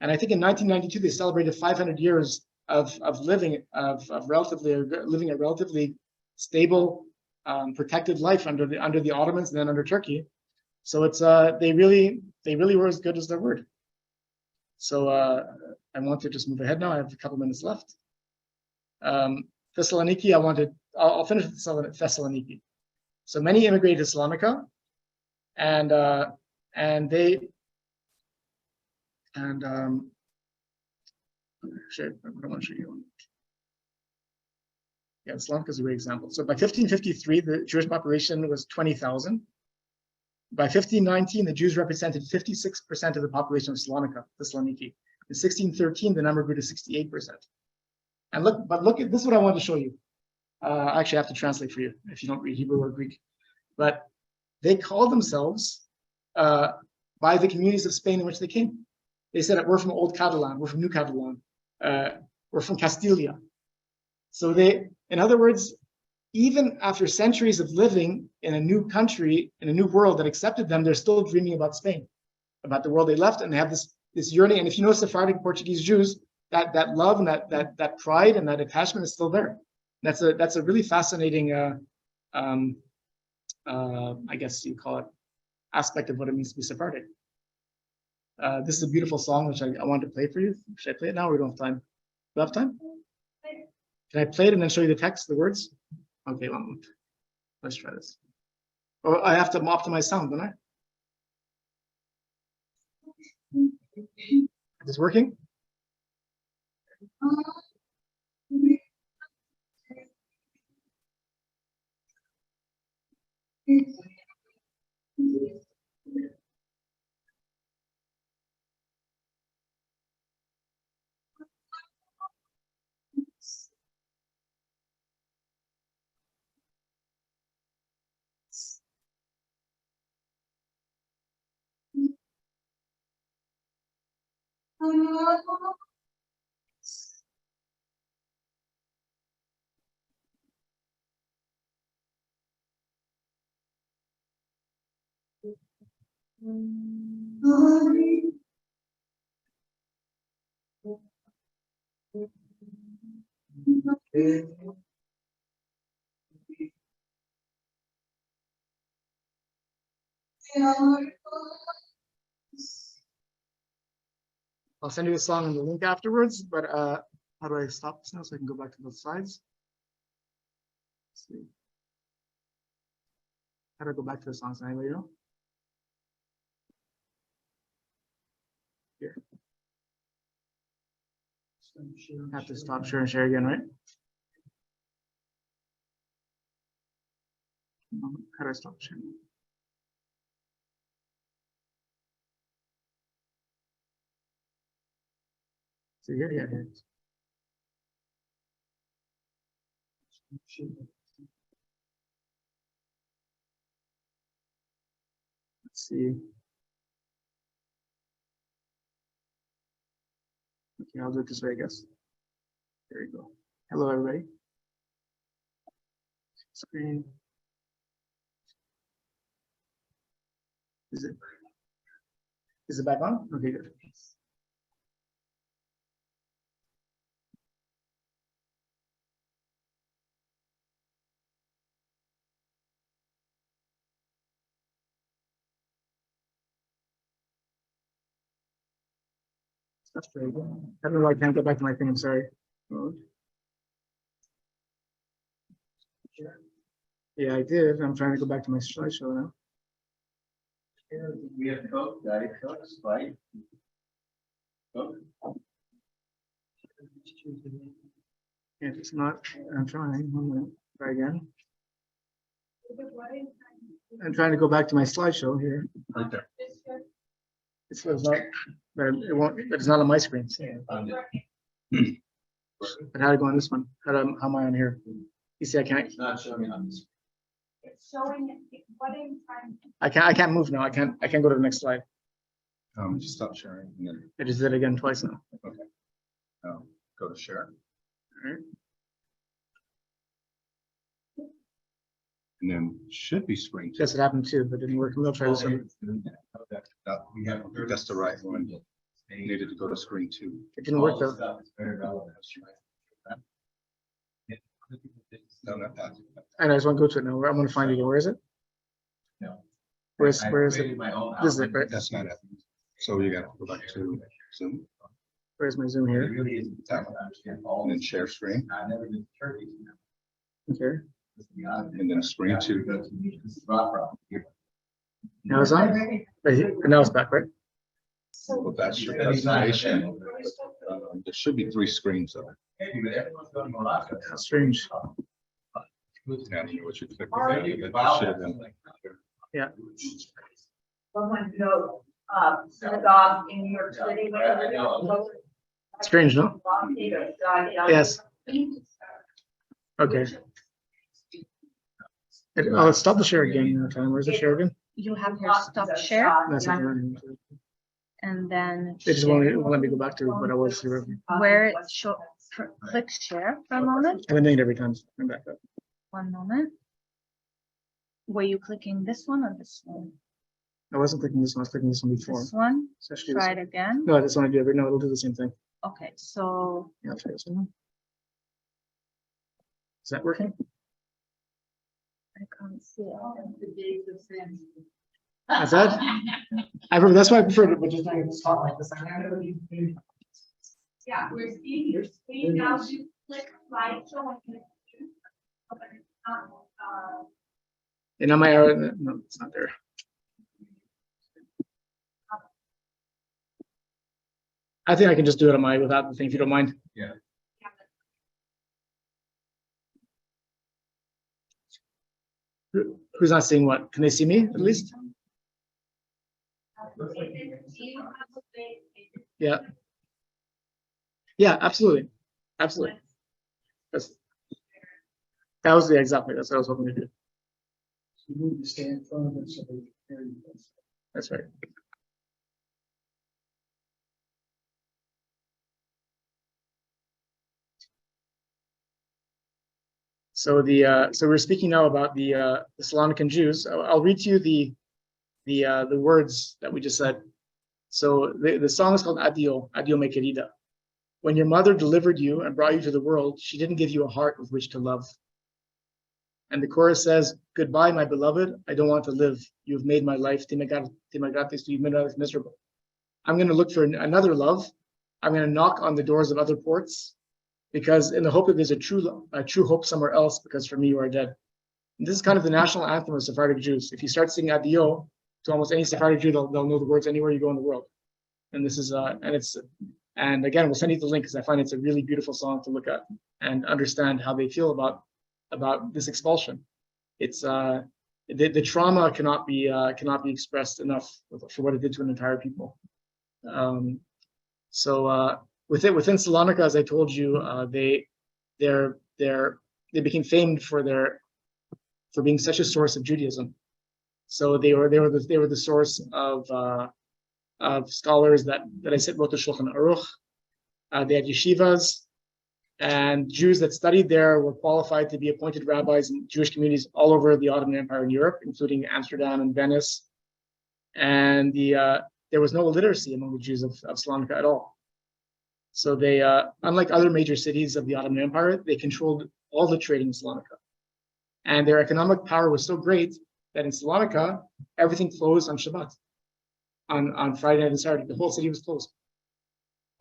[SPEAKER 1] And I think in 1992 they celebrated 500 years of living a relatively stable, protected life under the Ottomans and then under Turkey. So it's they really were as good as their word. So I want to just move ahead now. I have a couple minutes left. Thessaloniki, I'll finish with Thessaloniki. So many immigrated to Thessalonica, and I want to show you. Yeah, Thessalonica is a great example. So by 1553, the Jewish population was 20,000. By 1519, the Jews represented 56% of the population of Thessaloniki. In 1613, the number grew to 68%. And look at this is what I wanted to show you. I actually have to translate for you if you don't read Hebrew or Greek. But they called themselves by the communities of Spain in which they came. They said that we're from Old Catalan, we're from New Catalan, we're from Castilia. So in other words, even after centuries of living in a new country, in a new world that accepted them, they're still dreaming about Spain, about the world they left, and they have this yearning. And if you know Sephardic Portuguese Jews, that love and that pride and that attachment is still there. That's a really fascinating, I guess you call it, aspect of what it means to be Sephardic. This is a beautiful song which I wanted to play for you. Should I play it now, or we don't have time? Do we have time? Can I play it and then show you the text, the words? Okay, one moment. Let's try this. Oh, I have to optimize sound, don't I? Is this working? I'll send you the song and the link afterwards, but how do I stop this now so I can go back to the slides? Let's see. How do I go back to the songs? Anybody know? Here. I have to stop share and share again, right? How do I stop sharing? So here, yeah, here. Let's see. Okay, I'll do it this way, I guess. There you go. Hello, everybody. Screen. Is it back on? Okay, good. That's very good. I don't know why I can't get back to my thing. I'm sorry. Yeah, I did. I'm trying to go back to my slideshow now.
[SPEAKER 2] We have Coke, Diet Coke, Sprite. Coke.
[SPEAKER 1] If it's not, I'm trying. One minute. Try again. I'm trying to go back to my slideshow here.
[SPEAKER 2] Right there.
[SPEAKER 1] It's not, but it won't. But it's not on my screen.
[SPEAKER 2] Found it.
[SPEAKER 1] But how to go on this one? How am I on here? You see, I can't.
[SPEAKER 2] It's not showing on this.
[SPEAKER 3] It's showing what in time.
[SPEAKER 1] I can't move now. I can't go to the next slide.
[SPEAKER 2] Just stop sharing and then
[SPEAKER 1] I just did it again twice now.
[SPEAKER 2] go to share.
[SPEAKER 1] All right.
[SPEAKER 2] And then should be screen.
[SPEAKER 1] Yes, it happened too, but it didn't work. We'll try this one.
[SPEAKER 2] That's the right one. You needed to go to screen 2.
[SPEAKER 1] It didn't work though.
[SPEAKER 2] No, not that.
[SPEAKER 1] And I just want to go to it now. I'm going to find it again. Where is it?
[SPEAKER 2] No.
[SPEAKER 1] Where is it? This is it, right?
[SPEAKER 2] That's not it. So you got to go back to Zoom.
[SPEAKER 1] Where's my Zoom here?
[SPEAKER 2] That one. And then share screen.
[SPEAKER 1] Okay.
[SPEAKER 2] And then screen 2.
[SPEAKER 1] Now it's on. Right here. And now it's back, right?
[SPEAKER 2] Well, that's your presentation. There should be 3 screens though.
[SPEAKER 1] That's strange.
[SPEAKER 2] I don't know what you clicked. That should have been.
[SPEAKER 1] Yeah.
[SPEAKER 3] Someone go, synagogue in New York City.
[SPEAKER 1] Strange, no? Yes. Okay. I'll stop the share again. Where's the share again?
[SPEAKER 4] You have your stop share
[SPEAKER 1] That's not running.
[SPEAKER 4] and then
[SPEAKER 1] They just won't let me go back to what I was here.
[SPEAKER 4] where it show click share for a moment.
[SPEAKER 1] I've been doing it every time. I'm back up.
[SPEAKER 4] One moment. Were you clicking this one or this one?
[SPEAKER 1] I wasn't clicking this one. I was clicking this one before.
[SPEAKER 4] This one.
[SPEAKER 1] So I should do
[SPEAKER 4] Try
[SPEAKER 1] this
[SPEAKER 4] it
[SPEAKER 1] one.
[SPEAKER 4] again.
[SPEAKER 1] No, this one I do every. No, it'll do the same thing.
[SPEAKER 4] Okay, so
[SPEAKER 1] Yeah, I'll try this one. Is that working?
[SPEAKER 4] I can't see it.
[SPEAKER 1] Is that? That's why I prefer it, but just doing it spot like this.
[SPEAKER 3] Yeah, we're seeing your screen now. You click slideshow.
[SPEAKER 1] And on my arrow, no, it's not there. I think I can just do it on my without the thing if you don't mind.
[SPEAKER 2] Yeah.
[SPEAKER 1] Who's not seeing what? Can they see me at least? Yeah. Yeah, absolutely. Absolutely. That was exactly that's what I was hoping to do. You need to stay in front of it so they can hear you. That's right. So so we're speaking now about the Thessalonican Jews. I'll read to you the words that we just said. So the song is called Adio Me Querida. When your mother delivered you and brought you to the world, she didn't give you a heart with which to love. And the chorus says, goodbye, my beloved. I don't want to live. You've made my life, you've made my life miserable. I'm going to look for another love. I'm going to knock on the doors of other ports, because in the hope that there's a true hope somewhere else, because for me you are dead. And this is kind of the national anthem of Sephardic Jews. If you start singing Adio to almost any Sephardic Jew, they'll know the words anywhere you go in the world. And this is and again, we'll send you the link, because I find it's a really beautiful song to look at and understand how they feel about this expulsion. It's the trauma cannot be expressed enough for what it did to an entire people. Within Salonika, as I told you, they became famed for being such a source of Judaism. So they were the source of scholars that I said wrote the Shulchan Aruch. They had yeshivas, and Jews that studied there were qualified to be appointed rabbis in Jewish communities all over the Ottoman Empire in Europe, including Amsterdam and Venice. And there was no illiteracy among the Jews of Salonika at all. So they, unlike other major cities of the Ottoman Empire, they controlled all the trade in Salonika. And their economic power was so great that in Salonika, everything closed on Shabbat. On Friday night and Saturday, the whole city was closed.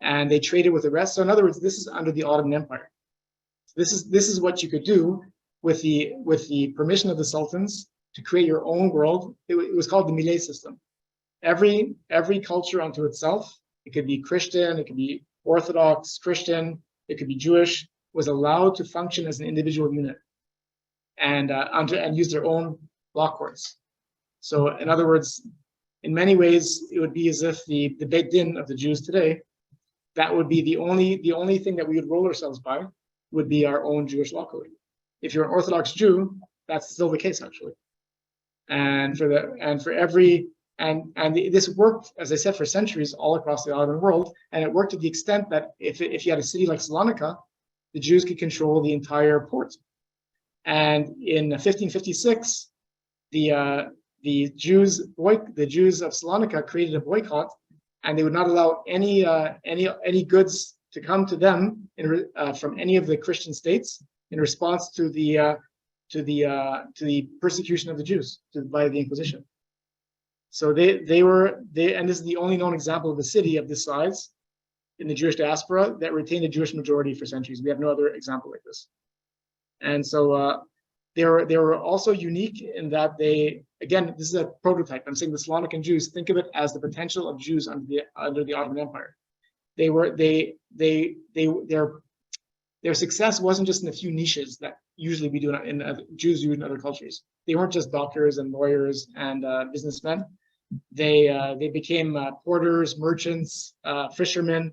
[SPEAKER 1] And they traded with the rest. So in other words, this is under the Ottoman Empire. This is what you could do with the permission of the sultans to create your own world. It was called the Millet system. Every culture unto itself. It could be Christian, it could be Orthodox Christian, it could be Jewish, was allowed to function as an individual unit and use their own law courts. So in other words, in many ways, it would be as if the Beit Din of the Jews today, that would be the only thing that we would roll ourselves by, would be our own Jewish law code. If you're an Orthodox Jew, that's still the case actually. This worked, as I said, for centuries all across the Ottoman world, and it worked to the extent that if you had a city like Salonika, the Jews could control the entire port. And in 1556, the Jews of Salonika created a boycott, and they would not allow any goods to come to them from any of the Christian states in response to the persecution of the Jews by the Inquisition. So and this is the only known example of a city of this size in the Jewish diaspora that retained a Jewish majority for centuries. We have no other example like this. And so they were also unique in that again, this is a prototype. I'm saying the Salonican Jews, think of it as the potential of Jews under the Ottoman Empire. Their success wasn't just in a few niches that usually we do Jews do in other cultures. They weren't just doctors and lawyers and businessmen. They became porters, merchants, fishermen.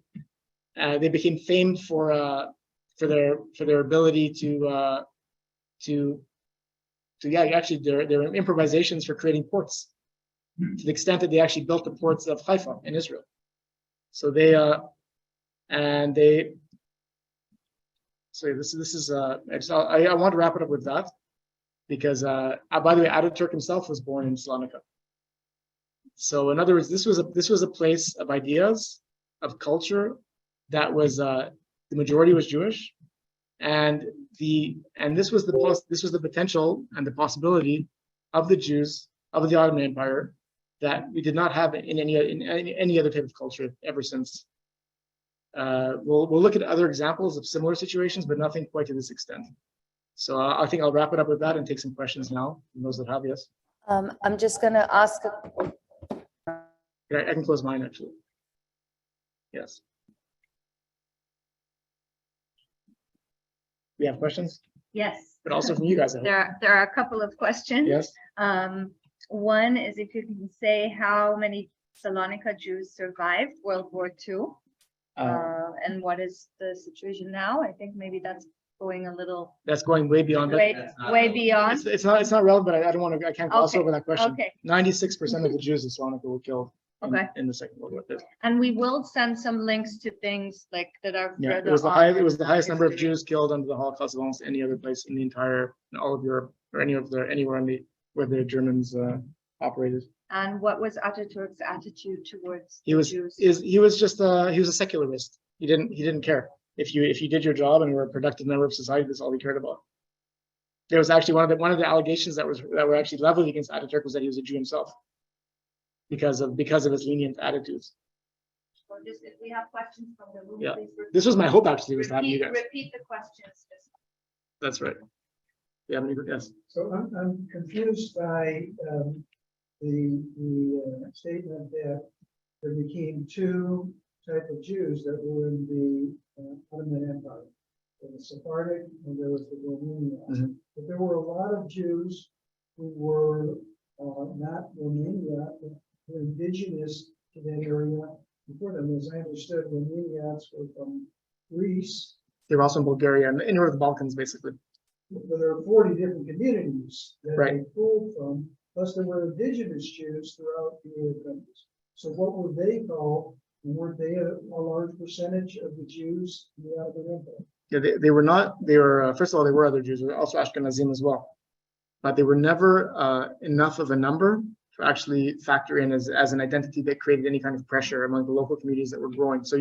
[SPEAKER 1] They became famed for their ability to their improvisations for creating ports, to the extent that they actually built the ports of Haifa in Israel. So I want to wrap it up with that, because by the way, Ataturk himself was born in Salonika. So in other words, this was a place of ideas, of culture that was the majority was Jewish, and this was the potential and the possibility of the Jews of the Ottoman Empire that we did not have in any other type of culture ever since. We'll look at other examples of similar situations, but nothing quite to this extent. So I think I'll wrap it up with that and take some questions now from those that have. Yes.
[SPEAKER 5] I'm just going to ask.
[SPEAKER 1] I can close mine actually. Yes. We have questions,
[SPEAKER 4] Yes.
[SPEAKER 1] but also from you guys. I hope.
[SPEAKER 4] There are a couple of questions.
[SPEAKER 1] Yes.
[SPEAKER 4] One is if you can say how many Salonika Jews survived World War II, and what is the situation now? I think maybe that's going a little.
[SPEAKER 1] That's going way beyond.
[SPEAKER 4] Way beyond.
[SPEAKER 1] It's not relevant, but I don't want to. I can't gloss
[SPEAKER 4] Okay.
[SPEAKER 1] over that question.
[SPEAKER 4] Okay.
[SPEAKER 1] 96% of the Jews in Salonika were killed
[SPEAKER 4] Okay.
[SPEAKER 1] in the Second World War.
[SPEAKER 4] And we will send some links to things like that are.
[SPEAKER 1] Yeah,
[SPEAKER 4] further
[SPEAKER 1] it was the
[SPEAKER 4] on
[SPEAKER 1] it was the
[SPEAKER 4] in
[SPEAKER 1] highest number of
[SPEAKER 4] history.
[SPEAKER 1] Jews killed under the Holocaust of almost any other place in the entire, in all of Europe, or anywhere where the Germans operated.
[SPEAKER 4] And what was Ataturk's attitude towards
[SPEAKER 1] He
[SPEAKER 4] the
[SPEAKER 1] was
[SPEAKER 4] Jews?
[SPEAKER 1] he was just he was a secularist. He didn't care if you did your job and were a productive member of society. That's all he cared about. There was actually one of the allegations that were actually leveled against Ataturk was that he was a Jew himself, because of his lenient attitudes.
[SPEAKER 4] Or just if we have questions from the room,
[SPEAKER 1] Yeah.
[SPEAKER 4] please repeat.
[SPEAKER 1] This was my hope actually, was to have you guys.
[SPEAKER 4] Repeat the questions.
[SPEAKER 1] That's right. Yeah, yes.
[SPEAKER 6] So I'm confused by the statement that there became two type of Jews that were in the Ottoman Empire. There was Sephardic and there was the Romanians.
[SPEAKER 1] Mhm.
[SPEAKER 6] But there were a lot of Jews who were not Romania, but were indigenous to that area before them. As I understood, Romanians were from Greece.
[SPEAKER 1] They were also in Bulgaria and anywhere of the Balkans, basically.
[SPEAKER 6] But there are 40 different communities that
[SPEAKER 1] Right.
[SPEAKER 6] they pulled from, plus there were indigenous Jews throughout the other countries. So what were they called? Weren't they a large percentage of the Jews in the Ottoman Empire?
[SPEAKER 1] Yeah, they were not. They were first of all, they were other Jews. They were also Ashkenazim as well, but they were never enough of a number to actually factor in as an identity that created any kind of pressure among the local communities that were growing. So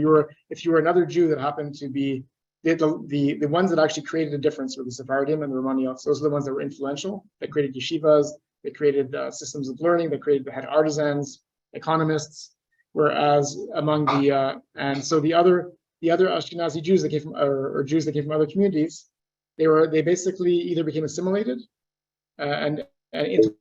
[SPEAKER 1] if you were another Jew that happened to be the ones that actually created a difference were the Sephardim and the Romanians. Those are the ones that were influential, that created yeshivas, that created systems of learning, that had artisans, economists. Whereas among and so the other Ashkenazi Jews that came from or Jews that came from other communities, they basically either became assimilated and into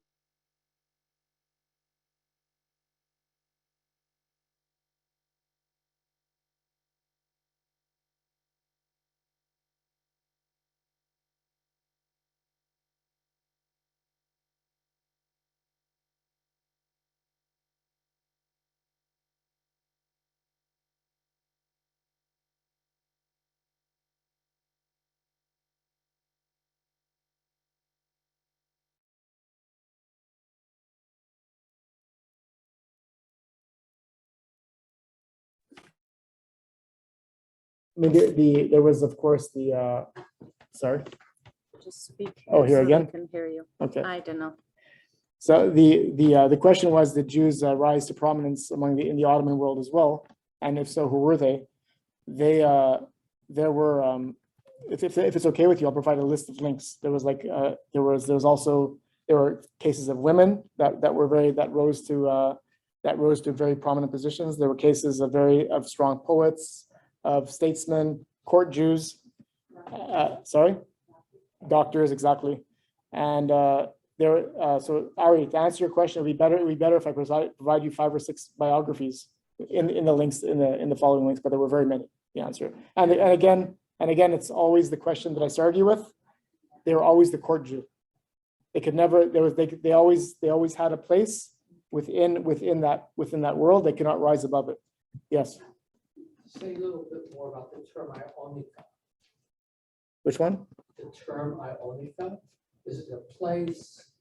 [SPEAKER 1] I mean, there was, of course, sorry.
[SPEAKER 5] Just speak.
[SPEAKER 1] Oh, here
[SPEAKER 5] so we
[SPEAKER 1] again?
[SPEAKER 5] Can hear you.
[SPEAKER 1] Okay.
[SPEAKER 5] I don't know.
[SPEAKER 1] So the question was, did Jews rise to prominence in the Ottoman world as well? And if so, who were they? There were, if it's okay with you, I'll provide a list of links. There was there were cases of women that rose to very prominent positions. There were cases of strong poets, of statesmen, court Jews, doctors, exactly. And so Ari, to answer your question, it'd be better if I provide you 5 or 6 biographies in the links, in the following links, but there were very many, the answer. And again, it's always the question that I started you with. They were always the court Jew. They could never, they always had a place within that world. They could not rise above it. Yes.
[SPEAKER 7] Say a little bit more about the term Ionica.
[SPEAKER 1] Which one?
[SPEAKER 7] The term Ionica, is it a place?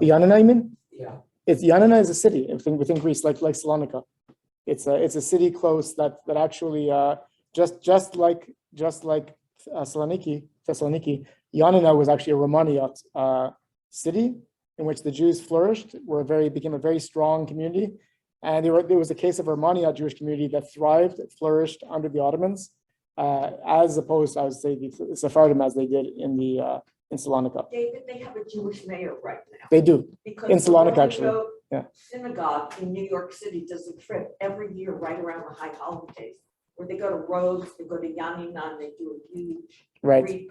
[SPEAKER 1] Yanina, you mean?
[SPEAKER 7] Yeah.
[SPEAKER 1] Yanina is a city within Greece, like Salonika. It's a city close that actually just like Thessaloniki, Yanina was actually a Romaniot city in which the Jews flourished, became a very strong community. And there was a case of a Romaniot Jewish community that thrived, flourished under the Ottomans, as opposed to, I would say, the Sephardim as they did in Salonika.
[SPEAKER 8] David, they have a Jewish mayor right now.
[SPEAKER 1] They do.
[SPEAKER 8] Because
[SPEAKER 1] In
[SPEAKER 8] the
[SPEAKER 1] Salonika,
[SPEAKER 8] Holy
[SPEAKER 1] actually.
[SPEAKER 8] Road
[SPEAKER 1] Yeah.
[SPEAKER 8] Synagogue in New York City does a trip every year right around the high holidays, where they go to Rhodes, they go to Yanina, and they do a huge
[SPEAKER 1] Right.
[SPEAKER 8] Greek,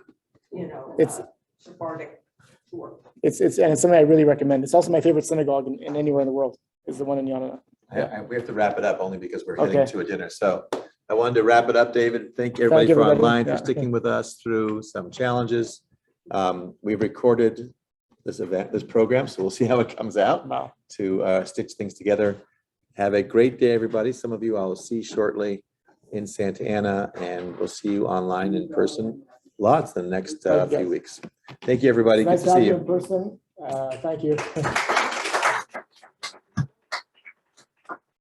[SPEAKER 1] It's-
[SPEAKER 8] Sephardic tour.
[SPEAKER 1] And it's something I really recommend. It's also my favorite synagogue in anywhere in the world, is the one in Yanina.
[SPEAKER 9] We have to wrap it up only because we're heading
[SPEAKER 1] Okay.
[SPEAKER 9] to a dinner. So I wanted to wrap it up, David. Thank everybody
[SPEAKER 1] Thank you,
[SPEAKER 9] for
[SPEAKER 1] everybody.
[SPEAKER 9] online, for
[SPEAKER 1] Yeah,
[SPEAKER 9] sticking with us through some challenges. We recorded this program, so we'll see how it comes out
[SPEAKER 1] Wow.
[SPEAKER 9] to stitch things together. Have a great day, everybody. Some of you I'll see shortly in Santa Ana, and we'll see you online in person lots in the next
[SPEAKER 1] Thank you,
[SPEAKER 9] few
[SPEAKER 1] guys.
[SPEAKER 9] weeks. Thank you, everybody. Good
[SPEAKER 1] Nice
[SPEAKER 9] to
[SPEAKER 1] to have
[SPEAKER 9] see
[SPEAKER 1] you
[SPEAKER 9] you.
[SPEAKER 1] in person. Thank you.